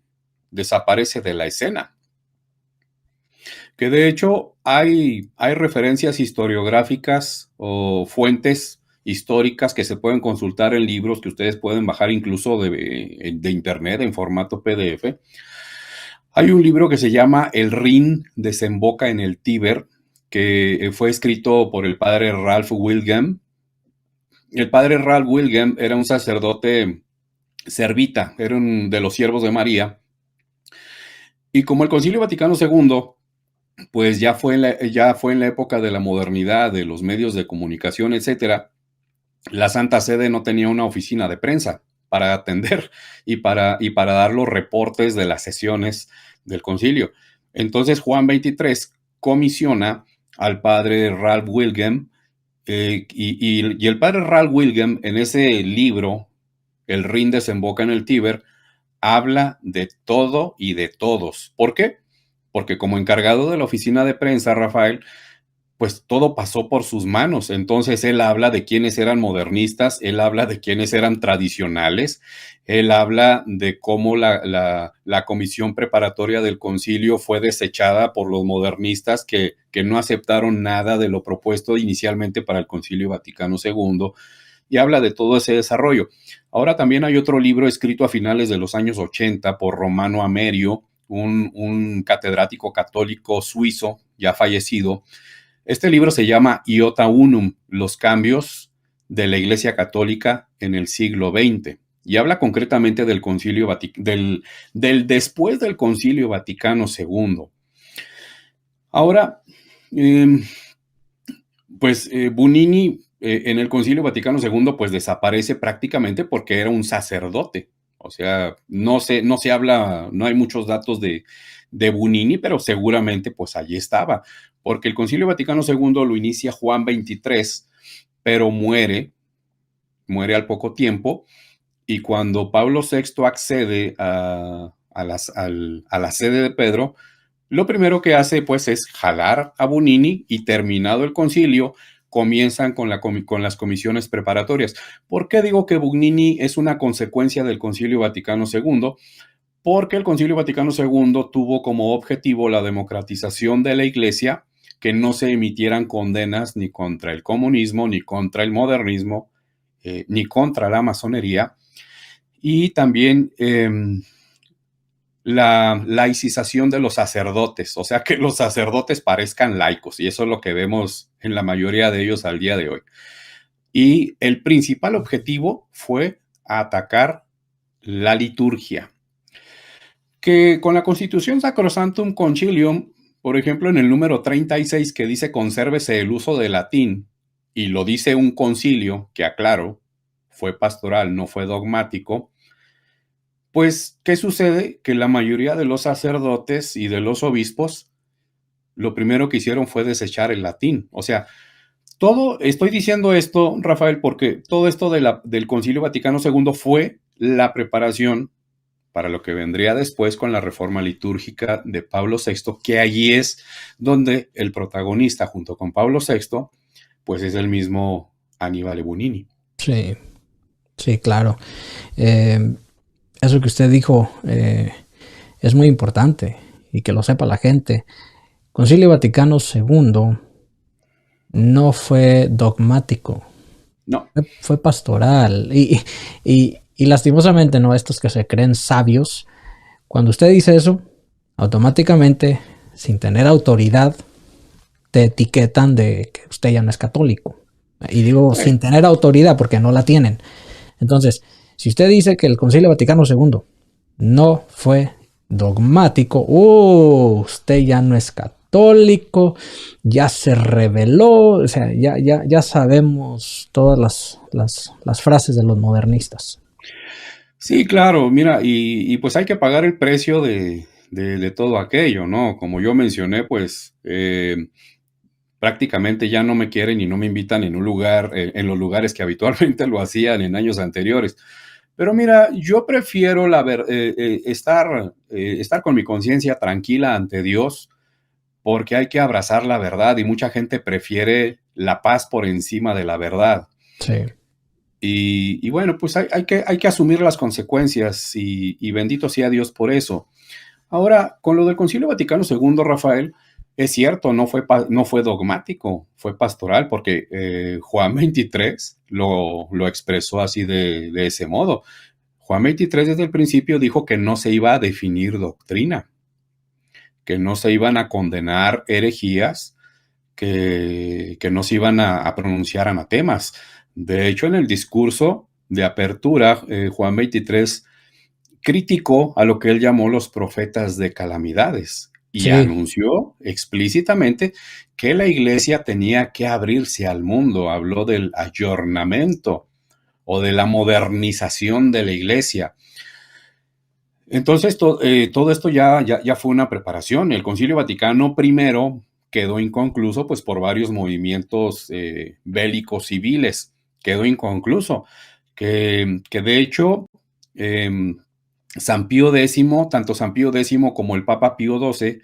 desaparece de la escena. Que de hecho hay referencias historiográficas o fuentes históricas que se pueden consultar en libros que ustedes pueden bajar incluso de internet en formato PDF. Hay un libro que se llama El Rin desemboca en el Tíber, que fue escrito por el padre Ralph William. El padre Ralph William era un sacerdote servita, era un de los siervos de María. Y como el Concilio Vaticano II pues ya fue en la época de la modernidad, de los medios de comunicación, etcétera, la Santa Sede no tenía una oficina de prensa para atender y para dar los reportes de las sesiones del concilio. Entonces Juan XXIII comisiona al padre Ralph William y el padre Ralph William en ese libro, El Rin desemboca en el Tíber, habla de todo y de todos. ¿Por qué? Porque como encargado de la oficina de prensa, Rafael, pues todo pasó por sus manos. Entonces él habla de quiénes eran modernistas, él habla de quiénes eran tradicionales, él habla de cómo la comisión preparatoria del concilio fue desechada por los modernistas que no aceptaron nada de lo propuesto inicialmente para el Concilio Vaticano II, y habla de todo ese desarrollo. Ahora también hay otro libro escrito a finales de los años 80 por Romano Amerio, un catedrático católico suizo ya fallecido. Este libro se llama Iota Unum, los cambios de la Iglesia Católica en el siglo XX. y habla concretamente del Concilio del después del Concilio Vaticano II. Ahora, pues Bunini en el Concilio Vaticano II pues desaparece prácticamente porque era un sacerdote. O sea, no se habla, no hay muchos datos de Bunini, pero seguramente pues allí estaba, porque el Concilio Vaticano II lo inicia Juan XXIII, pero muere al poco tiempo, y cuando Pablo VI accede a la sede de Pedro, lo primero que hace pues es jalar a Bunini, y terminado el concilio comienzan con las comisiones preparatorias. ¿Por qué digo que Bunini es una consecuencia del Concilio Vaticano II? Porque el Concilio Vaticano II tuvo como objetivo la democratización de la Iglesia, que no se emitieran condenas ni contra el comunismo, ni contra el modernismo, ni contra la masonería, y también la laicización de los sacerdotes, o sea, que los sacerdotes parezcan laicos, y eso es lo que vemos en la mayoría de ellos al día de hoy. Y el principal objetivo fue atacar la liturgia, que con la Constitución Sacrosanctum Concilium, por ejemplo, en el número 36, que dice consérvese el uso del latín, y lo dice un concilio, que aclaro, fue pastoral, no fue dogmático. Pues, ¿qué sucede? Que la mayoría de los sacerdotes y de los obispos, lo primero que hicieron fue desechar el latín. O sea, estoy diciendo esto, Rafael, porque todo esto del Concilio Vaticano II fue la preparación para lo que vendría después con la reforma litúrgica de Pablo VI, que allí es donde el protagonista, junto con Pablo VI, pues es el mismo Aníbal Bunini. Sí, sí, claro. Eso que usted dijo es muy importante y que lo sepa la gente. Concilio Vaticano II no fue dogmático, No. fue pastoral y lastimosamente no, estos que se creen sabios, cuando usted dice eso, automáticamente, sin tener autoridad, te etiquetan de que usted ya no es católico. Y digo sin tener autoridad porque no la tienen. Entonces, si usted dice que el Concilio Vaticano II no fue dogmático, usted ya no es católico, ya se rebeló, o sea, ya sabemos todas las frases de los modernistas. Sí, claro, mira, y pues hay que pagar el precio de todo aquello, ¿no? Como yo mencioné, pues prácticamente ya no me quieren y no me invitan en un lugar, en los lugares que habitualmente lo hacían en años anteriores. Pero mira, yo prefiero estar con mi conciencia tranquila ante Dios, porque hay que abrazar la verdad, y mucha gente prefiere la paz por encima de la verdad. Sí. Y bueno, pues hay que asumir las consecuencias, y bendito sea Dios por eso. Ahora, con lo del Concilio Vaticano II, Rafael, es cierto, no fue dogmático, fue pastoral, porque Juan XXIII lo expresó así de ese modo. Juan XXIII desde el principio dijo que no se iba a definir doctrina, que no se iban a condenar herejías, que no se iban a pronunciar anatemas. De hecho, en el discurso de apertura, Juan XXIII criticó a lo que él llamó los profetas de calamidades, y Sí, anunció explícitamente que la iglesia tenía que abrirse al mundo. Habló del ayornamiento o de la modernización de la iglesia. Entonces, todo esto ya fue una preparación. El Concilio Vaticano I quedó inconcluso pues por varios movimientos bélicos civiles. Quedó inconcluso, que de hecho San Pío X, tanto San Pío X como el Papa Pío XII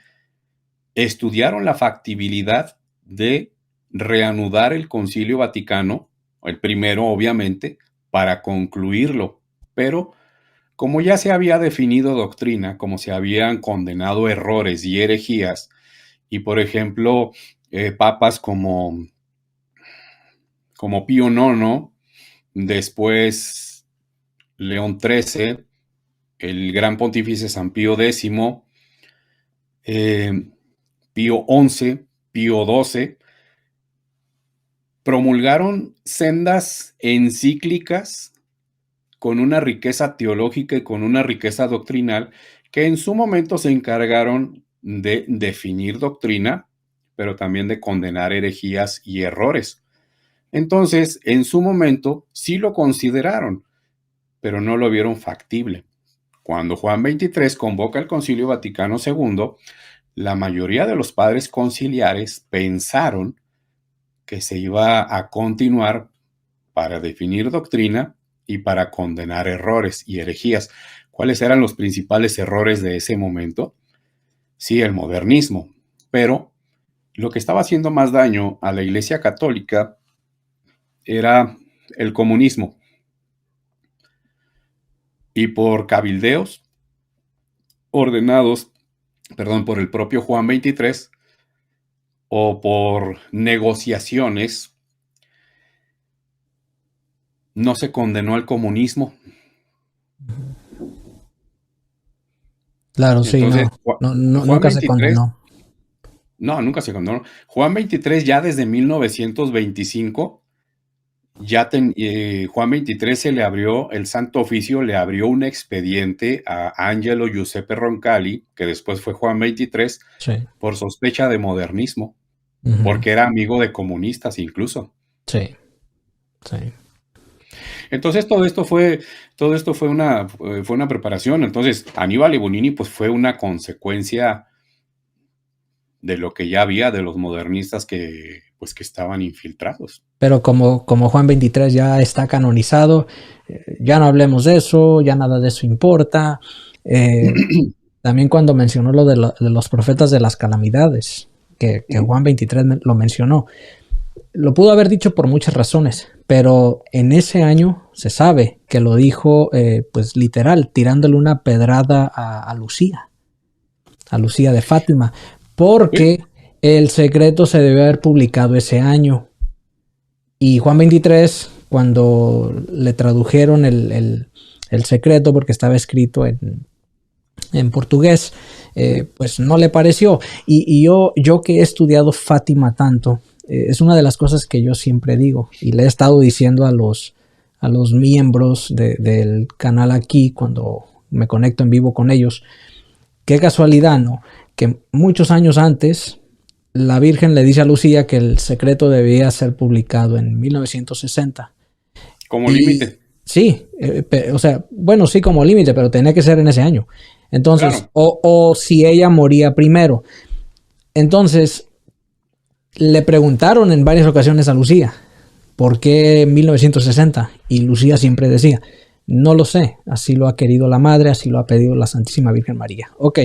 estudiaron la factibilidad de reanudar el Concilio Vaticano, el primero obviamente, para concluirlo, pero como ya se había definido doctrina, como se habían condenado errores y herejías, y por ejemplo, papas como Pío IX, después León XIII, el gran pontífice San Pío X, Pío XI, Pío XII, promulgaron sendas encíclicas con una riqueza teológica y con una riqueza doctrinal que en su momento se encargaron de definir doctrina, pero también de condenar herejías y errores. Entonces, en su momento sí lo consideraron, pero no lo vieron factible. Cuando Juan XXIII convoca el Concilio Vaticano II, la mayoría de los padres conciliares pensaron que se iba a continuar para definir doctrina y para condenar errores y herejías. ¿Cuáles eran los principales errores de ese momento? Sí, el modernismo, pero lo que estaba haciendo más daño a la Iglesia Católica era el comunismo. Y por cabildeos ordenados, por el propio Juan XXIII o por negociaciones, no se condenó al comunismo. Claro, sí, Entonces, Juan nunca se 23, condenó. no, nunca se condenó. Juan 23 ya desde 1925, Juan 23 se le abrió, el Santo Oficio le abrió un expediente a Angelo Giuseppe Roncalli, que después fue Juan 23, Sí. por sospecha de modernismo, Ujú. porque era amigo de comunistas incluso. Sí, sí. Entonces todo esto fue una preparación. Entonces Aníbal Libunini pues fue una consecuencia de lo que ya había de los modernistas que estaban infiltrados. Pero como Juan 23 ya está canonizado, ya no hablemos de eso, ya nada de eso importa. También cuando mencionó lo de los profetas de las calamidades, que Juan 23 lo mencionó, lo pudo haber dicho por muchas razones, pero en ese año se sabe que lo dijo pues literal, tirándole una pedrada a Lucía de Fátima, porque el secreto se debe haber publicado ese año. Y Juan 23, cuando le tradujeron el secreto, porque estaba escrito en portugués, pues no le pareció. Y yo que he estudiado Fátima tanto, es una de las cosas que yo siempre digo, y le he estado diciendo a los miembros del canal aquí, cuando me conecto en vivo con ellos, qué casualidad, ¿no? Que muchos años antes la Virgen le dice a Lucía que el secreto debía ser publicado en 1960. Como límite. Sí, o sea, bueno, sí como límite, pero tenía que ser en ese año. Entonces, claro. o si ella moría primero. Entonces, le preguntaron en varias ocasiones a Lucía, ¿por qué 1960? Y Lucía siempre decía, no lo sé, así lo ha querido la madre, así lo ha pedido la Santísima Virgen María. Ok,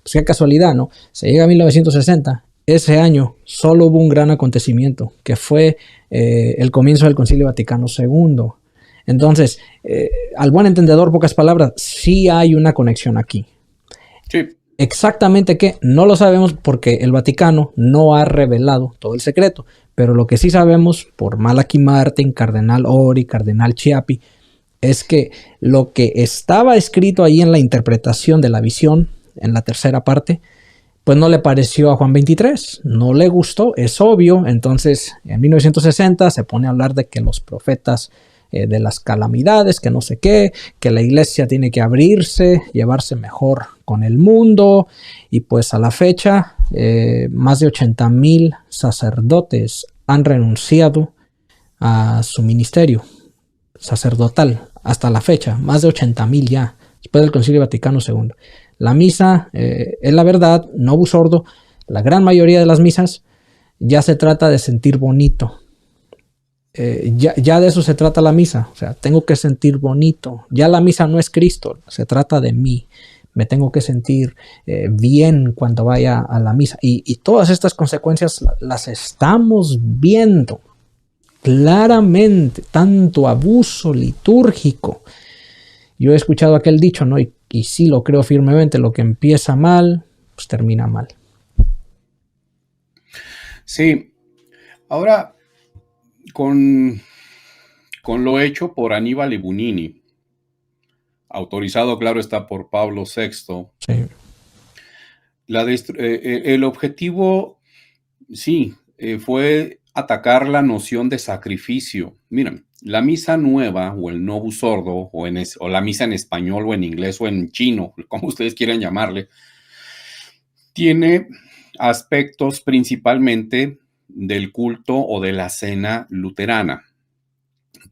pues qué casualidad, ¿no? Se llega a 1960, ese año solo hubo un gran acontecimiento, que fue el comienzo del Concilio Vaticano II. Entonces, al buen entendedor, pocas palabras, sí hay una conexión aquí. Sí. Exactamente qué, no lo sabemos porque el Vaticano no ha revelado todo el secreto, pero lo que sí sabemos por Malachi Martin, Cardenal Ori, Cardenal Chiappi, es que lo que estaba escrito ahí en la interpretación de la visión, en la tercera parte, pues no le pareció a Juan 23, no le gustó, es obvio. Entonces en 1960 se pone a hablar de que los profetas de las calamidades, que no sé qué, que la iglesia tiene que abrirse, llevarse mejor con el mundo, y pues a la fecha más de 80,000 sacerdotes han renunciado a su ministerio sacerdotal hasta la fecha, más de 80,000 ya, después del Concilio Vaticano II. La misa, es la verdad, no sordo, la gran mayoría de las misas ya se trata de sentir bonito. Ya de eso se trata la misa, o sea, tengo que sentir bonito. Ya la misa no es Cristo, se trata de mí. Me tengo que sentir bien cuando vaya a la misa. Y todas estas consecuencias las estamos viendo claramente, tanto abuso litúrgico. Yo he escuchado aquel dicho, ¿no? Y sí lo creo firmemente, lo que empieza mal, pues termina mal. Sí. Ahora, con lo hecho por Aníbal Libunini, autorizado, claro está, por Pablo VI, sí. El objetivo, sí, fue atacar la noción de sacrificio. Miren, la misa nueva o el Novus Ordo o la misa en español o en inglés o en chino, como ustedes quieran llamarle, tiene aspectos principalmente del culto o de la cena luterana.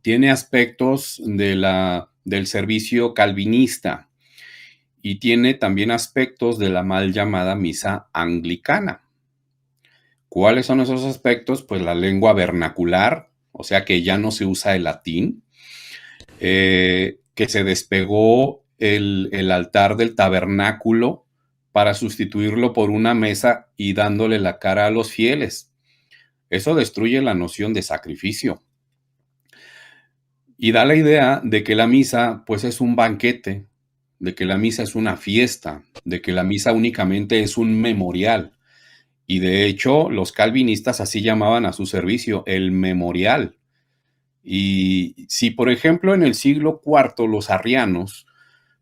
Tiene aspectos del servicio calvinista y tiene también aspectos de la mal llamada misa anglicana. ¿Cuáles son esos aspectos? Pues la lengua vernacular, o sea que ya no se usa el latín, que se despegó el altar del tabernáculo para sustituirlo por una mesa y dándole la cara a los fieles. Eso destruye la noción de sacrificio. Y da la idea de que la misa pues es un banquete, de que la misa es una fiesta, de que la misa únicamente es un memorial. Y de hecho, los calvinistas así llamaban a su servicio, el memorial. Y si, por ejemplo, en el siglo IV los arrianos,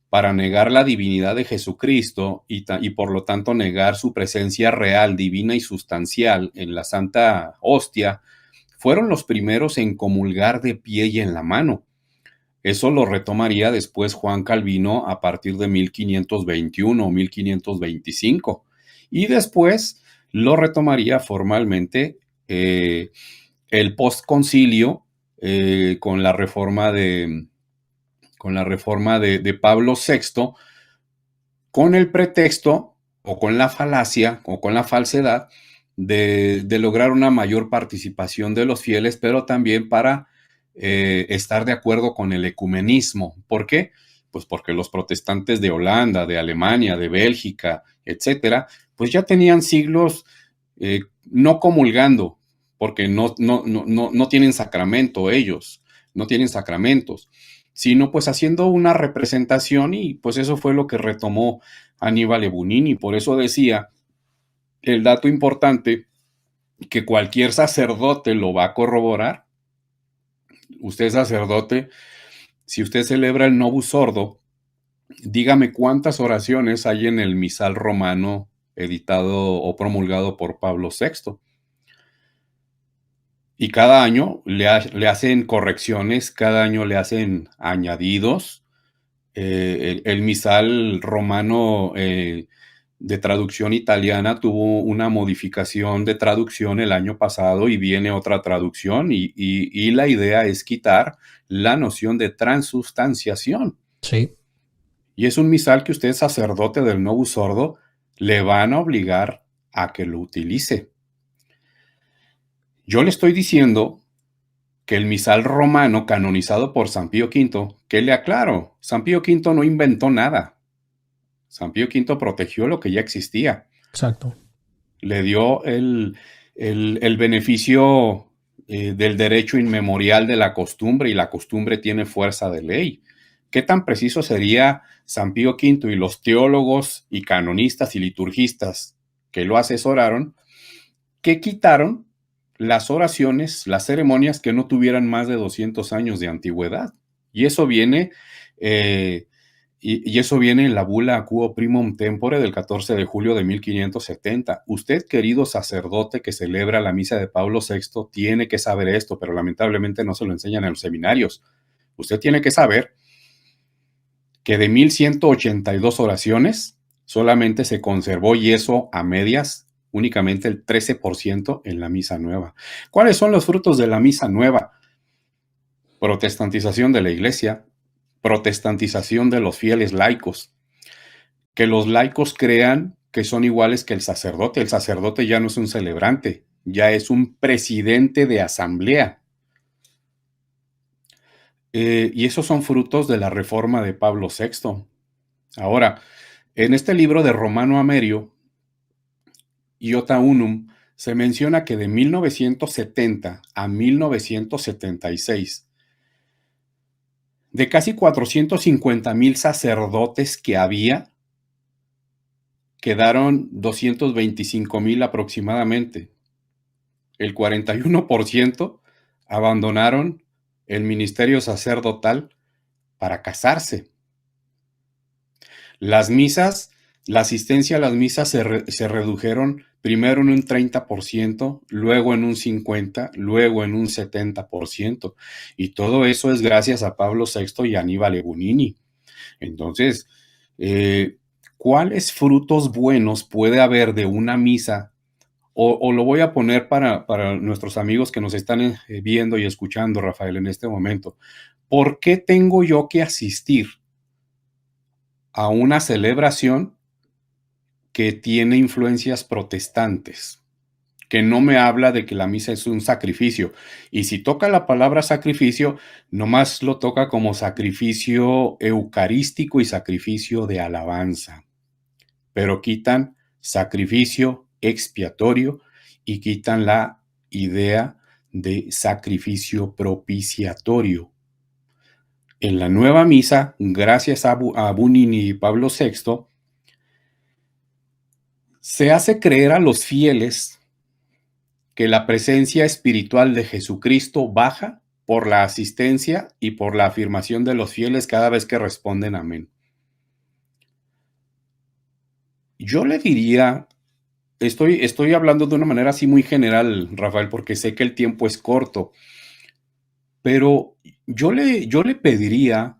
para negar la divinidad de Jesucristo y por lo tanto negar su presencia real, divina y sustancial en la Santa Hostia, fueron los primeros en comulgar de pie y en la mano. Eso lo retomaría después Juan Calvino a partir de 1521 o 1525. Y después lo retomaría formalmente el postconcilio con la reforma de Pablo VI, con el pretexto o con la falacia o con la falsedad de lograr una mayor participación de los fieles, pero también para estar de acuerdo con el ecumenismo. ¿Por qué? Pues porque los protestantes de Holanda, de Alemania, de Bélgica, etcétera, pues ya tenían siglos no comulgando, porque no tienen sacramento ellos, no tienen sacramentos, sino pues haciendo una representación, y pues eso fue lo que retomó Aníbal Ebunini. Por eso decía el dato importante que cualquier sacerdote lo va a corroborar. Usted es sacerdote, si usted celebra el Novus Ordo, dígame cuántas oraciones hay en el misal romano editado o promulgado por Pablo VI. Y cada año le hacen correcciones, cada año le hacen añadidos. El misal romano de traducción italiana tuvo una modificación de traducción el año pasado y viene otra traducción y la idea es quitar la noción de transustanciación. Sí. Y es un misal que usted, sacerdote del Novus Ordo, le van a obligar a que lo utilice. Yo le estoy diciendo que el misal romano canonizado por San Pío V, que le aclaro, San Pío V no inventó nada. San Pío V protegió lo que ya existía. Exacto. Le dio el beneficio del derecho inmemorial de la costumbre, y la costumbre tiene fuerza de ley. ¿Qué tan preciso sería San Pío V y los teólogos y canonistas y liturgistas que lo asesoraron, que quitaron las oraciones, las ceremonias que no tuvieran más de 200 años de antigüedad? Y eso viene, eso viene en la bula Quo Primum Tempore del 14 de julio de 1570. Usted, querido sacerdote que celebra la misa de Pablo VI, tiene que saber esto, pero lamentablemente no se lo enseñan en los seminarios. Usted tiene que saber que de 1182 oraciones solamente se conservó, y eso a medias, únicamente el 13% en la misa nueva. ¿Cuáles son los frutos de la misa nueva? Protestantización de la iglesia, protestantización de los fieles laicos, que los laicos crean que son iguales que el sacerdote. El sacerdote ya no es un celebrante, ya es un presidente de asamblea. Y esos son frutos de la reforma de Pablo VI. Ahora, en este libro de Romano Amerio, Iota Unum, se menciona que de 1970 a 1976, de casi 450,000 sacerdotes que había, quedaron 225,000 aproximadamente. El 41% abandonaron el ministerio sacerdotal para casarse. Las misas la asistencia a las misas se redujeron primero en un 30%, luego en un 50%, luego en un 70%. Y todo eso es gracias a Pablo VI y Aníbal Ebunini. Entonces, ¿cuáles frutos buenos puede haber de una misa? O lo voy a poner para nuestros amigos que nos están viendo y escuchando, Rafael, en este momento. ¿Por qué tengo yo que asistir a una celebración que tiene influencias protestantes? Que no me habla de que la misa es un sacrificio. Y si toca la palabra sacrificio, nomás lo toca como sacrificio eucarístico y sacrificio de alabanza. Pero quitan sacrificio expiatorio y quitan la idea de sacrificio propiciatorio. En la nueva misa, gracias a Bunini y Pablo VI, se hace creer a los fieles que la presencia espiritual de Jesucristo baja por la asistencia y por la afirmación de los fieles cada vez que responden amén. Yo le diría, estoy hablando de una manera así muy general, Rafael, porque sé que el tiempo es corto, pero yo le pediría,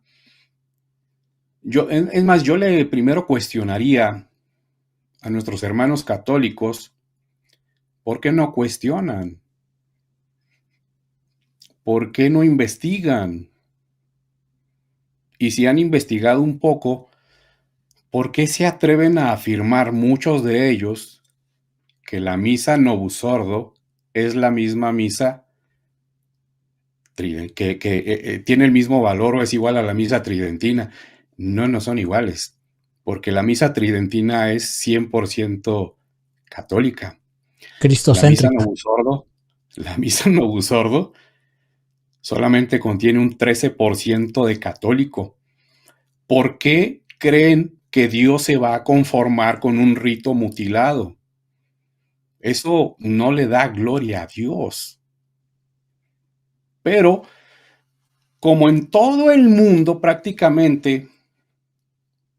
es más, yo le primero cuestionaría a nuestros hermanos católicos, ¿por qué no cuestionan? ¿Por qué no investigan? Y si han investigado un poco, ¿por qué se atreven a afirmar muchos de ellos que la misa Novus Ordo es la misma misa que tiene el mismo valor o es igual a la misa tridentina? No son iguales, porque la misa tridentina es 100% católica. Cristocéntrica. La misa Novus Ordo solamente contiene un 13% de católico. ¿Por qué creen que Dios se va a conformar con un rito mutilado? Eso no le da gloria a Dios. Pero, como en todo el mundo prácticamente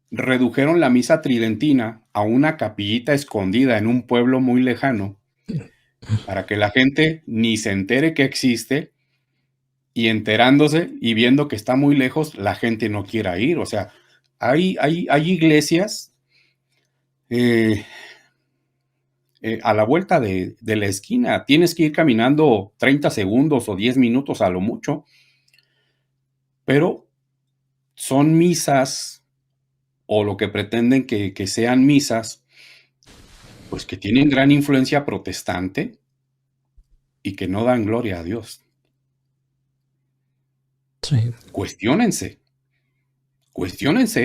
redujeron la misa tridentina a una capillita escondida en un pueblo muy lejano, para que la gente ni se entere que existe, y enterándose y viendo que está muy lejos, la gente no quiera ir. O sea, hay iglesias a la vuelta de la esquina. Tienes que ir caminando 30 segundos o 10 minutos a lo mucho, pero son misas o lo que pretenden que sean misas, pues que tienen gran influencia protestante y que no dan gloria a Dios. Sí. Cuestiónense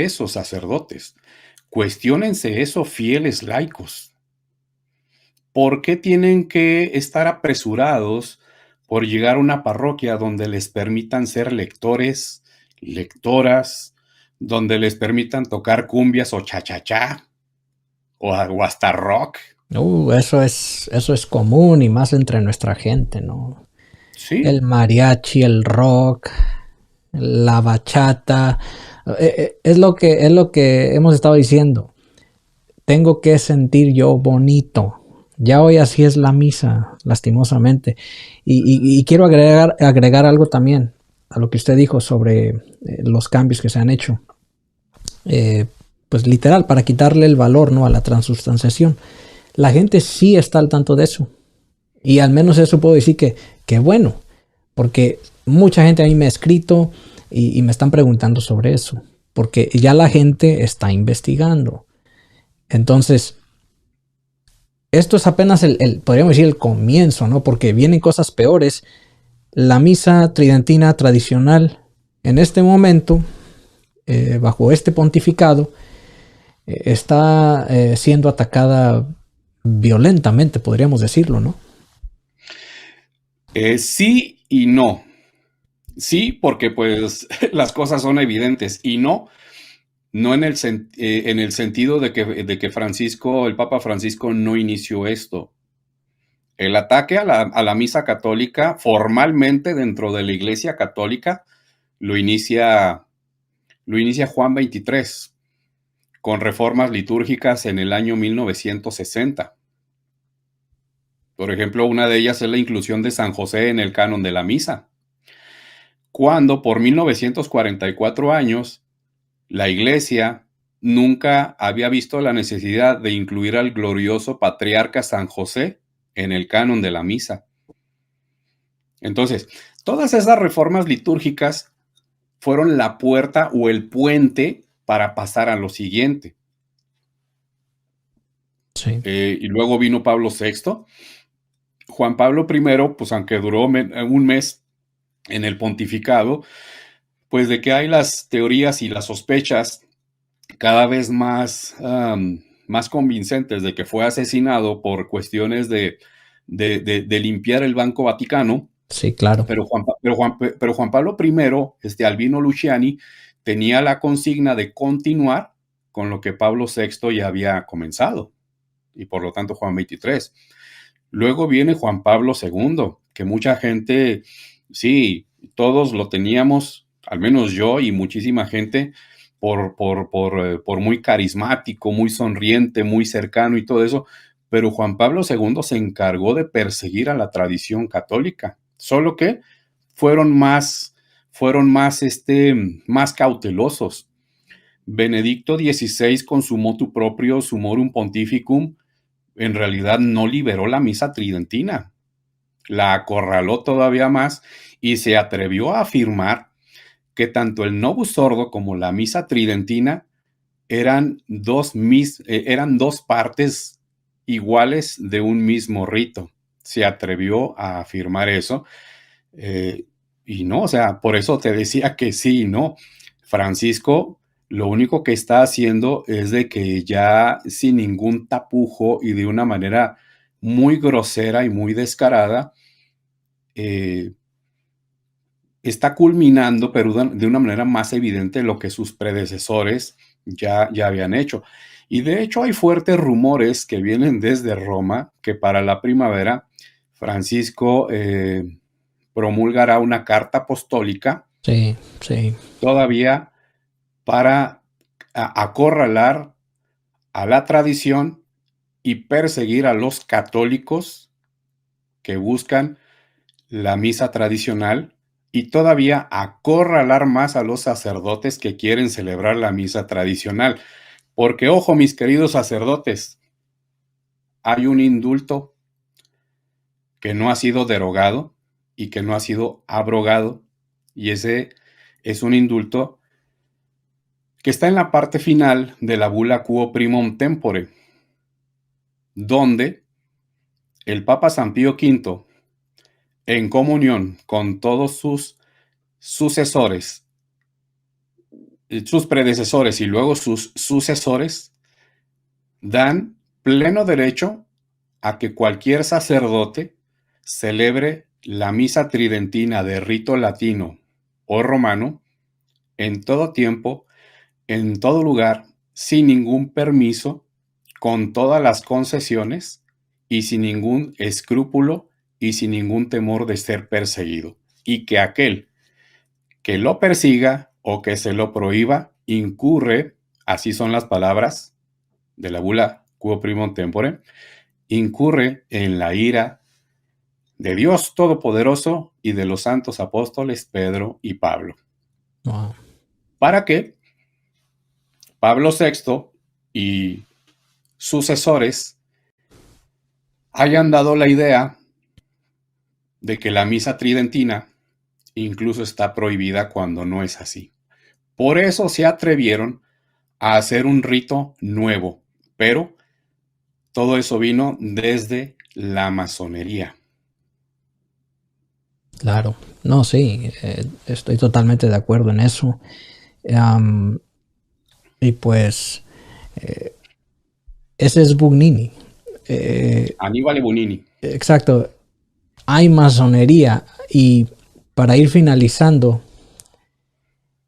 esos sacerdotes, cuestiónense esos fieles laicos. ¿Por qué tienen que estar apresurados por llegar a una parroquia donde les permitan ser lectores, lectoras, donde les permitan tocar cumbias o cha-cha-cha, o hasta rock? Eso es común y más entre nuestra gente, ¿no? Sí. El mariachi, el rock, la bachata, es lo que hemos estado diciendo. Tengo que sentir yo bonito. Ya hoy así es la misa, lastimosamente. Y quiero agregar algo también a lo que usted dijo sobre los cambios que se han hecho. Pues literal, para quitarle el valor, ¿no?, a la transustanciación. La gente sí está al tanto de eso. Y al menos eso puedo decir que bueno, porque mucha gente a mí me ha escrito y me están preguntando sobre eso, porque ya la gente está investigando. Entonces, esto es apenas podríamos decir el comienzo, ¿no? Porque vienen cosas peores. La misa tridentina tradicional en este momento, bajo este pontificado, está siendo atacada violentamente, podríamos decirlo, ¿no? Sí y no. Sí, porque pues las cosas son evidentes, y no en el sentido de que Francisco, el Papa Francisco, no inició esto. El ataque a la misa católica formalmente dentro de la Iglesia Católica lo inicia Juan 23, con reformas litúrgicas en el año 1960. Por ejemplo, una de ellas es la inclusión de San José en el canon de la misa, cuando por 1944 años la Iglesia nunca había visto la necesidad de incluir al glorioso patriarca San José en el canon de la misa. Entonces, todas esas reformas litúrgicas fueron la puerta o el puente para pasar a lo siguiente. Sí. Y luego vino Pablo VI. Juan Pablo I, pues aunque duró un mes en el pontificado, pues de que hay las teorías y las sospechas cada vez más, más convincentes de que fue asesinado por cuestiones de limpiar el Banco Vaticano. Sí, claro. Pero Juan Pablo I, Albino Luciani, tenía la consigna de continuar con lo que Pablo VI ya había comenzado, y por lo tanto Juan XXIII. Luego viene Juan Pablo II, que mucha gente, sí, todos lo teníamos, al menos yo y muchísima gente, por muy carismático, muy sonriente, muy cercano y todo eso, pero Juan Pablo II se encargó de perseguir a la tradición católica, solo que fueron más cautelosos. Benedicto XVI, con su motu propio, Summorum Pontificum, en realidad no liberó la misa tridentina, la acorraló todavía más y se atrevió a afirmar que tanto el Novus Ordo como la misa tridentina eran dos partes iguales de un mismo rito. Se atrevió a afirmar eso. Y no, o sea, por eso te decía que sí y no. Francisco lo único que está haciendo es de que ya sin ningún tapujo y de una manera muy grosera y muy descarada, está culminando, pero de una manera más evidente, lo que sus predecesores ya habían hecho. Y de hecho hay fuertes rumores que vienen desde Roma que para la primavera Francisco promulgará una carta apostólica. Sí, sí. Todavía para acorralar a la tradición y perseguir a los católicos que buscan la misa tradicional, y todavía acorralar más a los sacerdotes que quieren celebrar la misa tradicional. Porque, ojo, mis queridos sacerdotes, hay un indulto que no ha sido derogado y que no ha sido abrogado, y ese es un indulto que está en la parte final de la bula Quo Primum Tempore, donde el Papa San Pío V, en comunión con todos sus sucesores, sus predecesores y luego sus sucesores, dan pleno derecho a que cualquier sacerdote celebre la misa tridentina de rito latino o romano en todo tiempo, en todo lugar, sin ningún permiso, con todas las concesiones y sin ningún escrúpulo y sin ningún temor de ser perseguido. Y que aquel que lo persiga o que se lo prohíba incurre, así son las palabras de la bula Quo Primum Tempore, incurre en la ira de Dios Todopoderoso y de los santos apóstoles Pedro y Pablo. Wow. Para que Pablo VI y sucesores hayan dado la idea de que la misa tridentina incluso está prohibida cuando no es así. Por eso se atrevieron a hacer un rito nuevo, pero todo eso vino desde la masonería. Claro, no, sí, estoy totalmente de acuerdo en eso. Y pues, ese es Bugnini. Aníbal Bunini. Exacto, hay masonería. Y para ir finalizando,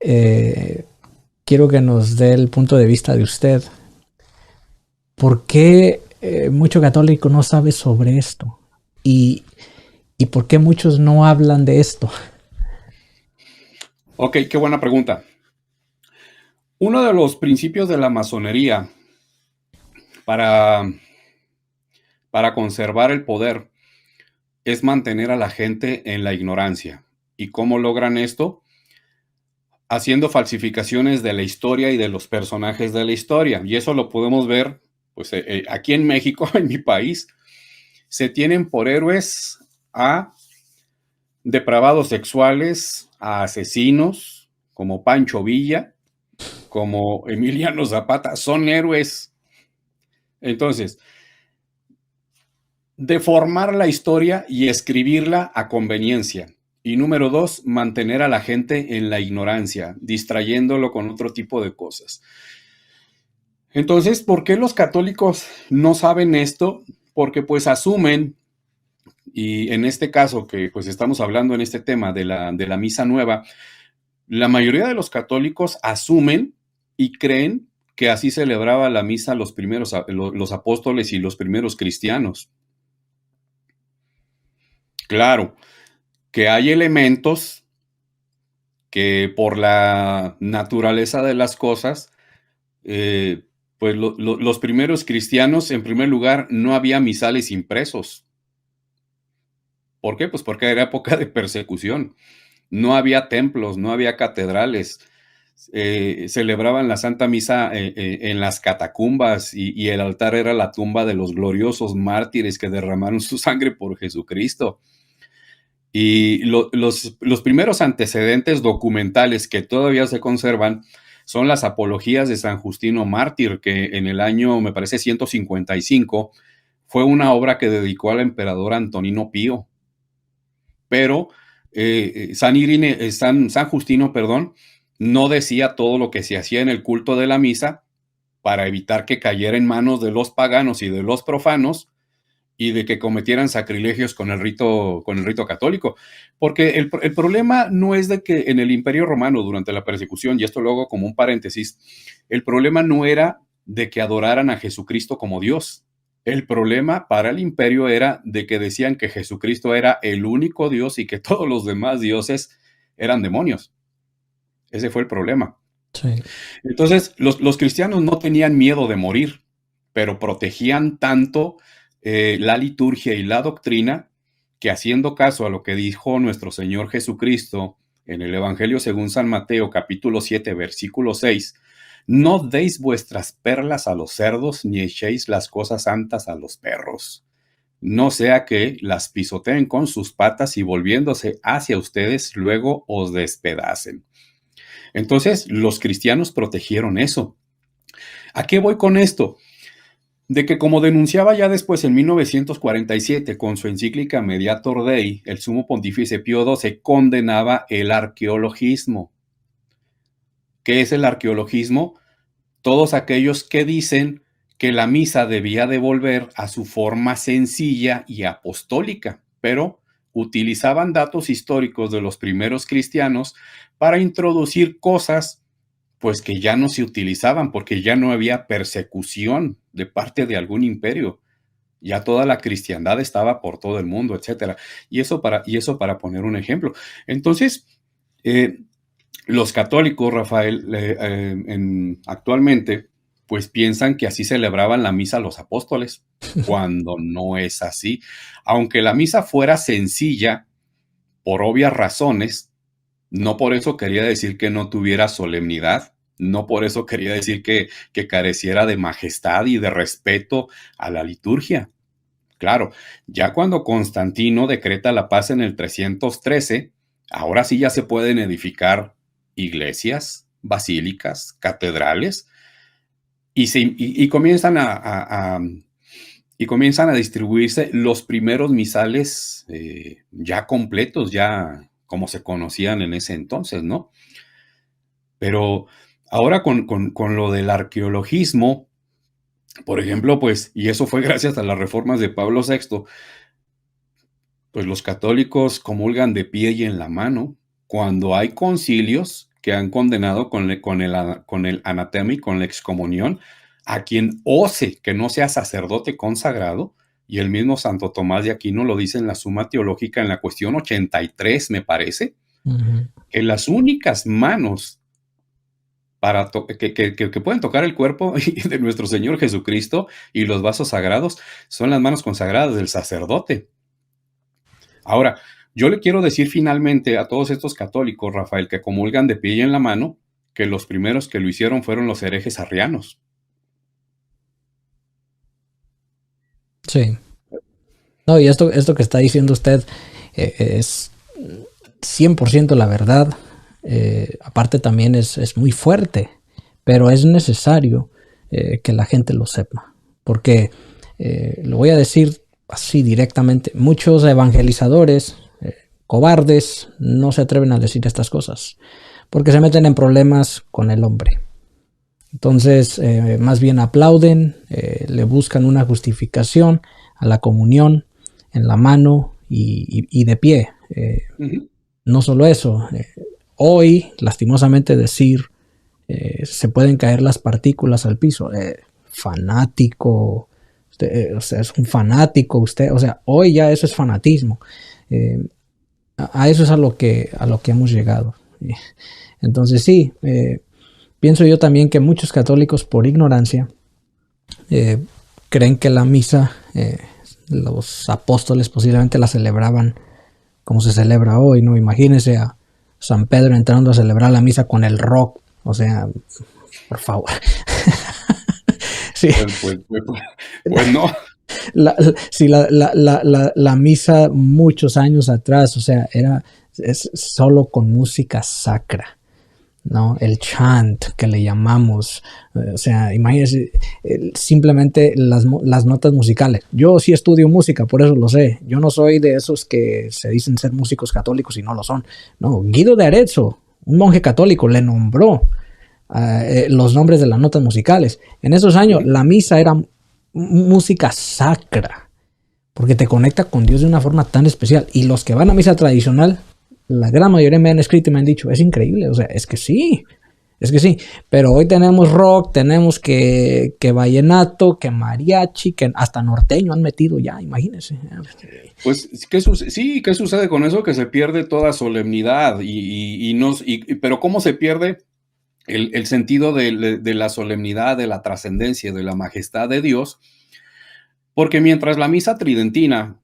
quiero que nos dé el punto de vista de usted. ¿Por qué mucho católico no sabe sobre esto? ¿Y por qué muchos no hablan de esto? Ok, qué buena pregunta. Uno de los principios de la masonería para, para conservar el poder es mantener a la gente en la ignorancia. ¿Y cómo logran esto? Haciendo falsificaciones de la historia y de los personajes de la historia. Y eso lo podemos ver pues, aquí en México, en mi país. Se tienen por héroes a depravados sexuales, a asesinos, como Pancho Villa, como Emiliano Zapata. Son héroes. Entonces, deformar la historia y escribirla a conveniencia. Y número 2, mantener a la gente en la ignorancia, distrayéndolo con otro tipo de cosas. Entonces, ¿por qué los católicos no saben esto? Porque pues asumen, y en este caso que pues estamos hablando en este tema de la misa nueva, la mayoría de los católicos asumen y creen que así celebraba la misa los apóstoles y los primeros cristianos. Claro, que hay elementos que por la naturaleza de las cosas, pues los primeros cristianos, en primer lugar, no había misales impresos. ¿Por qué? Pues porque era época de persecución. No había templos, no había catedrales. Celebraban la Santa Misa en las catacumbas y el altar era la tumba de los gloriosos mártires que derramaron su sangre por Jesucristo. Y los primeros antecedentes documentales que todavía se conservan son las apologías de San Justino Mártir, que en el año, me parece, 155, fue una obra que dedicó al emperador Antonino Pío. Pero San Justino, perdón, no decía todo lo que se hacía en el culto de la misa para evitar que cayera en manos de los paganos y de los profanos, y de que cometieran sacrilegios con el rito católico. Porque el problema no es de que en el Imperio Romano, durante la persecución, y esto lo hago como un paréntesis, el problema no era de que adoraran a Jesucristo como Dios. El problema para el imperio era de que decían que Jesucristo era el único Dios y que todos los demás dioses eran demonios. Ese fue el problema. Sí. Entonces, los cristianos no tenían miedo de morir, pero protegían tanto la liturgia y la doctrina, que haciendo caso a lo que dijo nuestro Señor Jesucristo en el Evangelio según San Mateo, capítulo 7, versículo 6, no deis vuestras perlas a los cerdos, ni echéis las cosas santas a los perros, no sea que las pisoteen con sus patas y volviéndose hacia ustedes, luego os despedacen. Entonces, los cristianos protegieron eso. ¿A qué voy con esto? De que, como denunciaba ya después en 1947 con su encíclica Mediator Dei, el sumo pontífice Pío XII condenaba el arqueologismo. ¿Qué es el arqueologismo? Todos aquellos que dicen que la misa debía de volver a su forma sencilla y apostólica, pero utilizaban datos históricos de los primeros cristianos para introducir cosas pues que ya no se utilizaban porque ya no había persecución de parte de algún imperio. Ya toda la cristiandad estaba por todo el mundo, etcétera. Y eso para poner un ejemplo. Entonces, los católicos, Rafael, actualmente, pues piensan que así celebraban la misa los apóstoles, cuando no es así. Aunque la misa fuera sencilla, por obvias razones, no por eso quería decir que no tuviera solemnidad, no por eso quería decir que careciera de majestad y de respeto a la liturgia. Claro, ya cuando Constantino decreta la paz en el 313, ahora sí ya se pueden edificar iglesias, basílicas, catedrales, y comienzan y comienzan a distribuirse los primeros misales ya completos, ya como se conocían en ese entonces, ¿no? Pero ahora con lo del arqueologismo, por ejemplo, pues, y eso fue gracias a las reformas de Pablo VI, pues los católicos comulgan de pie y en la mano cuando hay concilios que han condenado con el anatema y con la excomunión a quien ose que no sea sacerdote consagrado, y el mismo Santo Tomás de Aquino lo dice en la Suma Teológica en la cuestión 83, me parece, que las únicas manos que pueden tocar el cuerpo de nuestro Señor Jesucristo, y los vasos sagrados son las manos consagradas del sacerdote. Ahora, yo le quiero decir finalmente a todos estos católicos, Rafael, que comulgan de pie y en la mano, que los primeros que lo hicieron fueron los herejes arrianos. Sí. No, y esto que está diciendo usted es 100% la verdad. Aparte también es muy fuerte, pero es necesario que la gente lo sepa. Porque, lo voy a decir así directamente, muchos evangelizadores cobardes no se atreven a decir estas cosas, porque se meten en problemas con el hombre. Entonces, más bien aplauden, le buscan una justificación a la comunión en la mano y de pie. No solo eso, hoy, lastimosamente decir, se pueden caer las partículas al piso. Fanático, usted, o sea, es un fanático usted, o sea, hoy ya eso es fanatismo. A eso es a lo que hemos llegado. Entonces sí, pienso yo también que muchos católicos por ignorancia creen que la misa, los apóstoles posiblemente la celebraban como se celebra hoy, ¿no? Imagínense a San Pedro entrando a celebrar la misa con el rock, o sea, por favor. Sí. Pues no. Sí, la misa muchos años atrás, o sea, es solo con música sacra, ¿no? El chant que le llamamos, o sea, imagínense simplemente las notas musicales. Yo sí estudio música, por eso lo sé. Yo no soy de esos que se dicen ser músicos católicos y no lo son. No, Guido de Arezzo, un monje católico, le nombró los nombres de las notas musicales. En esos años la misa era música sacra, porque te conecta con Dios de una forma tan especial. Y los que van a misa tradicional, la gran mayoría me han escrito y me han dicho, es increíble, o sea, es que sí, pero hoy tenemos rock, tenemos que vallenato, que mariachi, que hasta norteño han metido ya, imagínense. Pues, ¿qué sucede con eso? Que se pierde toda solemnidad, pero ¿cómo se pierde el sentido de la solemnidad, de la trascendencia, de la majestad de Dios? Porque mientras la misa tridentina,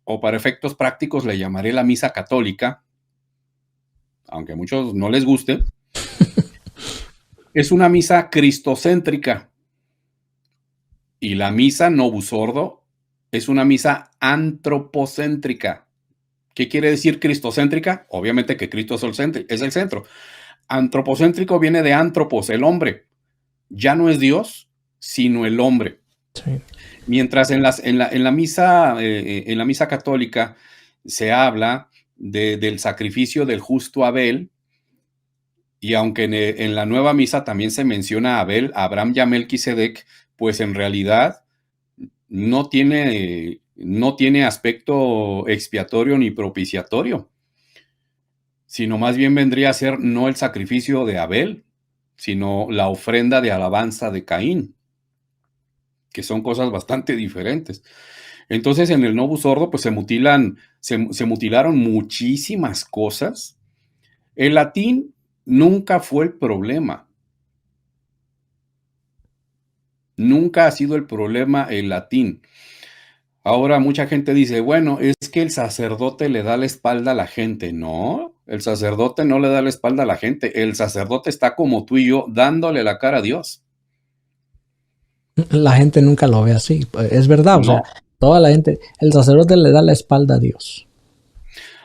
o para efectos prácticos le llamaré la misa católica, aunque a muchos no les guste, es una misa cristocéntrica. Y la misa Novus Ordo es una misa antropocéntrica. ¿Qué quiere decir cristocéntrica? Obviamente que Cristo es el centro. Antropocéntrico viene de antropos, el hombre. Ya no es Dios, sino el hombre. Sí. Mientras en la misa católica se habla del sacrificio del justo Abel, y aunque en la nueva misa también se menciona a Abel, Abraham y a Melquisedec, pues en realidad no tiene aspecto expiatorio ni propiciatorio, sino más bien vendría a ser no el sacrificio de Abel, sino la ofrenda de alabanza de Caín, que son cosas bastante diferentes. Entonces, en el Novus Ordo, pues se mutilaron muchísimas cosas. El latín nunca fue el problema. Nunca ha sido el problema el latín. Ahora mucha gente dice, bueno, es que el sacerdote le da la espalda a la gente. No, el sacerdote no le da la espalda a la gente. El sacerdote está como tú y yo, dándole la cara a Dios. La gente nunca lo ve así. Es verdad, no. O sea, toda la gente, el sacerdote le da la espalda a Dios.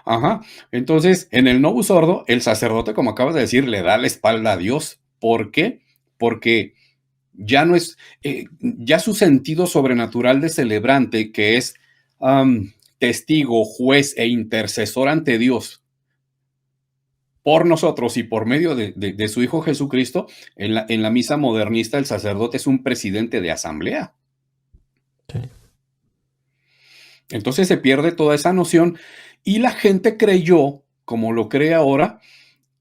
Ajá. Entonces, en el Novus Ordo, el sacerdote, como acabas de decir, le da la espalda a Dios. ¿Por qué? Porque ya no es, ya su sentido sobrenatural de celebrante, que es testigo, juez e intercesor ante Dios por nosotros y por medio de su Hijo Jesucristo, en la misa modernista el sacerdote es un presidente de asamblea. Sí. Entonces se pierde toda esa noción y la gente creyó, como lo cree ahora,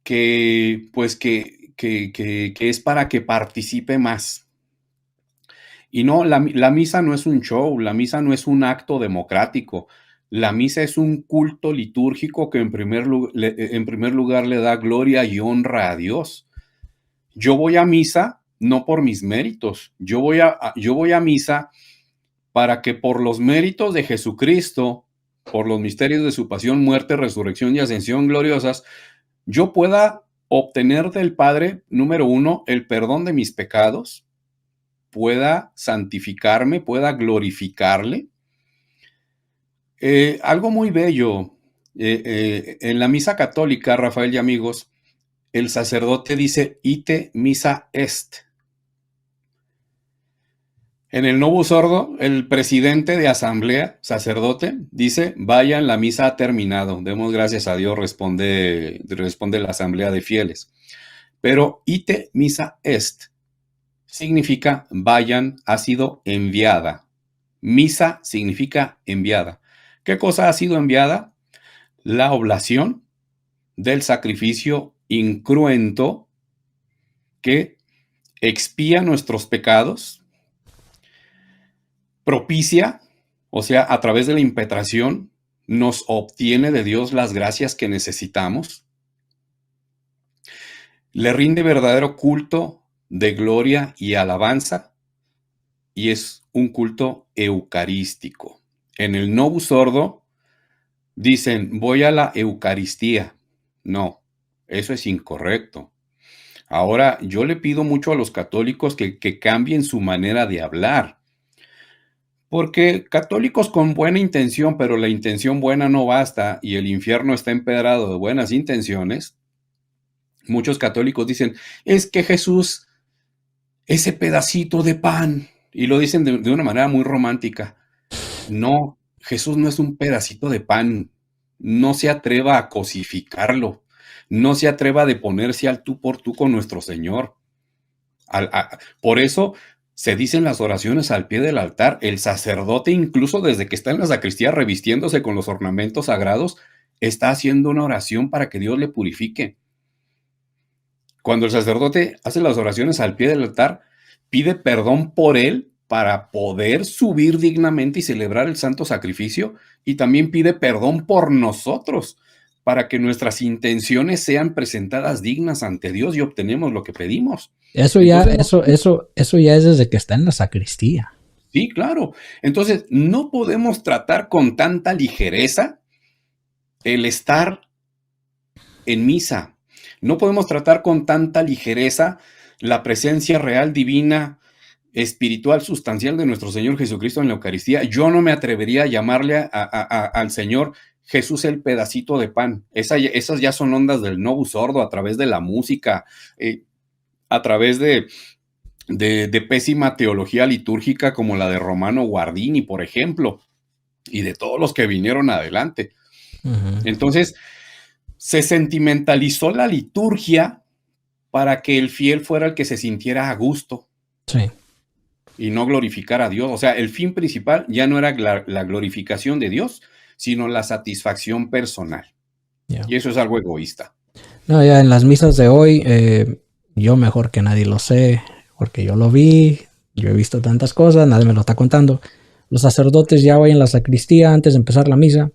que pues que es para que participe más. Y no, la misa no es un show, la misa no es un acto democrático, la misa es un culto litúrgico que en primer lugar le da gloria y honra a Dios. Yo voy a misa no por mis méritos, yo voy a misa para que por los méritos de Jesucristo, por los misterios de su pasión, muerte, resurrección y ascensión gloriosas, yo pueda obtener del Padre, número uno, el perdón de mis pecados, pueda santificarme, pueda glorificarle. Algo muy bello, en la misa católica, Rafael y amigos, el sacerdote dice, ite missa est. En el Novus Ordo, el presidente de asamblea, sacerdote, dice, vayan, la misa ha terminado. Demos gracias a Dios, responde la asamblea de fieles. Pero ite missa est significa vayan, ha sido enviada. Misa significa enviada. ¿Qué cosa ha sido enviada? La oblación del sacrificio incruento que expía nuestros pecados, propicia, o sea, a través de la impetración, nos obtiene de Dios las gracias que necesitamos, le rinde verdadero culto de gloria y alabanza, y es un culto eucarístico. En el Novus Ordo dicen, voy a la Eucaristía. No, eso es incorrecto. Ahora, yo le pido mucho a los católicos que cambien su manera de hablar. Porque católicos con buena intención, pero la intención buena no basta y el infierno está empedrado de buenas intenciones, muchos católicos dicen, es que Jesús, ese pedacito de pan, y lo dicen de una manera muy romántica. No, Jesús no es un pedacito de pan, no se atreva a cosificarlo, no se atreva a deponerse al tú por tú con nuestro Señor. Por eso se dicen las oraciones al pie del altar. El sacerdote, incluso desde que está en la sacristía revistiéndose con los ornamentos sagrados, está haciendo una oración para que Dios le purifique. Cuando el sacerdote hace las oraciones al pie del altar, pide perdón por él para poder subir dignamente y celebrar el santo sacrificio, y también pide perdón por nosotros para que nuestras intenciones sean presentadas dignas ante Dios y obtenemos lo que pedimos. Eso ya es desde que está en la sacristía. Sí, claro. Entonces, no podemos tratar con tanta ligereza el estar en misa. No podemos tratar con tanta ligereza la presencia real, divina, espiritual, sustancial de nuestro Señor Jesucristo en la Eucaristía. Yo no me atrevería a llamarle al Señor Jesús el pedacito de pan. Esas ya son ondas del Novus Ordo a través de la música, a través de pésima teología litúrgica como la de Romano Guardini, por ejemplo, y de todos los que vinieron adelante. Entonces, se sentimentalizó la liturgia para que el fiel fuera el que se sintiera a gusto. Sí. Y no glorificar a Dios. O sea, el fin principal ya no era la glorificación de Dios, sino la satisfacción personal. Yeah. Y eso es algo egoísta. No, ya en las misas de hoy, yo mejor que nadie lo sé, porque yo lo vi, yo he visto tantas cosas, nadie me lo está contando. Los sacerdotes ya hoy en la sacristía, antes de empezar la misa,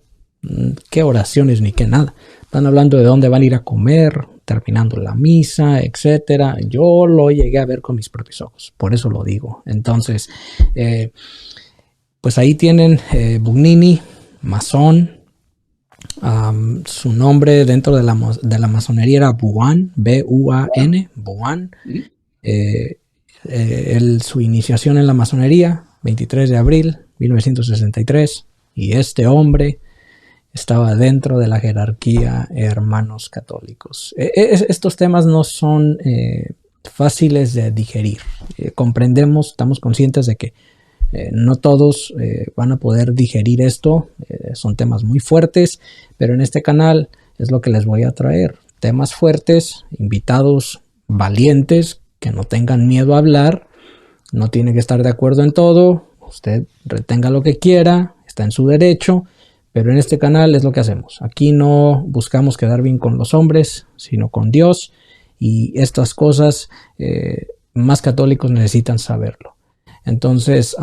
qué oraciones ni qué nada. Están hablando de dónde van a ir a comer, terminando la misa, etcétera. Yo lo llegué a ver con mis propios ojos, por eso lo digo. Entonces, pues ahí tienen Bugnini, masón. Su nombre dentro de la masonería era Buan, B-U-A-N, Buan. Su iniciación en la masonería, 23 de abril 1963, y este hombre estaba dentro de la jerarquía hermanos católicos. Estos temas no son fáciles de digerir. Comprendemos, estamos conscientes de que no todos van a poder digerir esto. Son temas muy fuertes, pero en este canal es lo que les voy a traer. Temas fuertes, invitados valientes, que no tengan miedo a hablar. No tiene que estar de acuerdo en todo. Usted retenga lo que quiera, está en su derecho. Pero en este canal es lo que hacemos. Aquí no buscamos quedar bien con los hombres, sino con Dios. Y estas cosas más católicos necesitan saberlo. Entonces,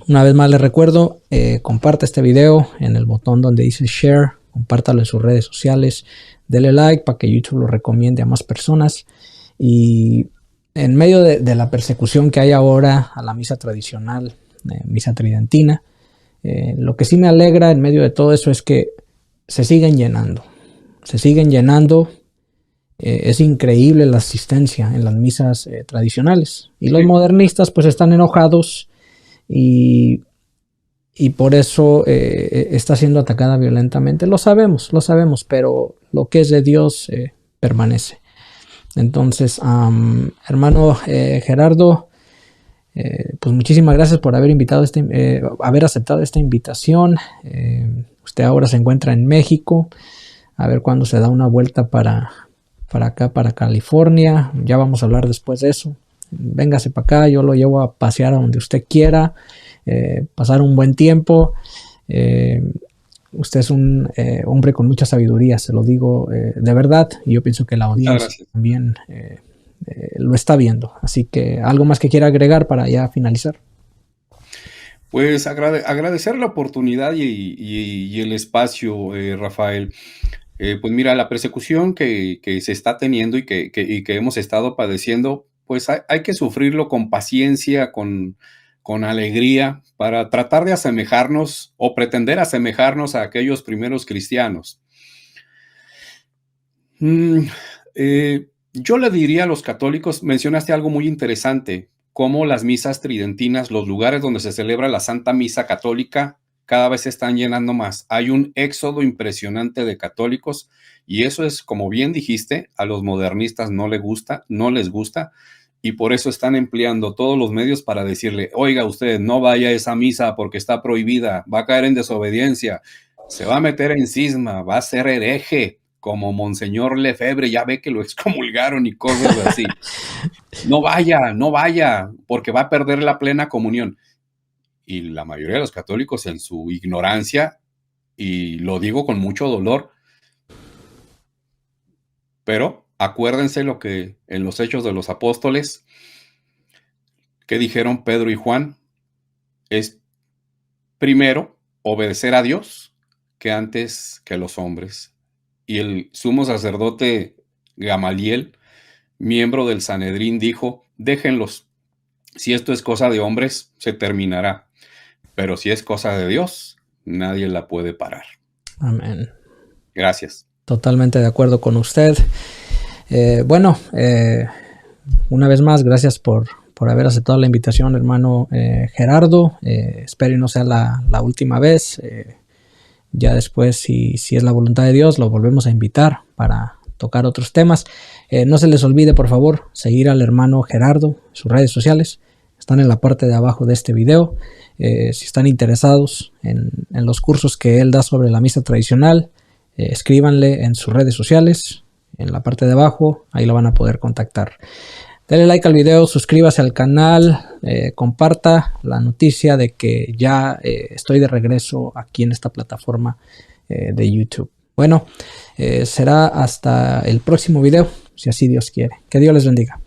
una vez más les recuerdo, comparte este video en el botón donde dice share. Compártalo en sus redes sociales. Dele like para que YouTube lo recomiende a más personas. Y en medio de la persecución que hay ahora a la misa tradicional, misa tridentina, lo que sí me alegra en medio de todo eso es que se siguen llenando. Es increíble la asistencia en las misas tradicionales. Y los modernistas pues están enojados y por eso está siendo atacada violentamente. Lo sabemos, pero lo que es de Dios permanece. Entonces, hermano Gerardo, pues muchísimas gracias por haber haber aceptado esta invitación. Usted ahora se encuentra en México. A ver cuándo se da una vuelta para acá, para California. Ya vamos a hablar después de eso. Véngase para acá, yo lo llevo a pasear a donde usted quiera, pasar un buen tiempo. Usted es un hombre con mucha sabiduría, se lo digo de verdad, y yo pienso que la audiencia también lo está viendo. Así que, ¿algo más que quiera agregar para ya finalizar? Pues agradecer la oportunidad y el espacio, Rafael. Pues mira, la persecución que se está teniendo y que hemos estado padeciendo, pues hay que sufrirlo con paciencia, con alegría, para tratar de asemejarnos o pretender asemejarnos a aquellos primeros cristianos. Yo le diría a los católicos, mencionaste algo muy interesante, cómo las misas tridentinas, los lugares donde se celebra la Santa Misa Católica, cada vez se están llenando más. Hay un éxodo impresionante de católicos y eso es, como bien dijiste, a los modernistas no les gusta y por eso están empleando todos los medios para decirle, oiga usted, no vaya a esa misa porque está prohibida, va a caer en desobediencia, se va a meter en cisma, va a ser hereje, como Monseñor Lefebvre, ya ve que lo excomulgaron y cosas así. No vaya, porque va a perder la plena comunión. Y la mayoría de los católicos en su ignorancia, y lo digo con mucho dolor, pero acuérdense lo que en los Hechos de los Apóstoles, que dijeron Pedro y Juan, es primero obedecer a Dios que antes que los hombres. Y el sumo sacerdote Gamaliel, miembro del Sanedrín, dijo, déjenlos, si esto es cosa de hombres, se terminará. Pero si es cosa de Dios, nadie la puede parar. Amén. Gracias. Totalmente de acuerdo con usted. Una vez más, gracias por haber aceptado la invitación, hermano Gerardo. Espero y no sea la última vez. Ya después, si es la voluntad de Dios, lo volvemos a invitar para tocar otros temas. No se les olvide, por favor, seguir al hermano Gerardo en sus redes sociales. Están en la parte de abajo de este video. Si están interesados en los cursos que él da sobre la misa tradicional, escríbanle en sus redes sociales, en la parte de abajo, ahí lo van a poder contactar. Dale like al video, suscríbase al canal, comparta la noticia de que ya estoy de regreso aquí en esta plataforma de YouTube. Bueno, será hasta el próximo video, si así Dios quiere. Que Dios les bendiga.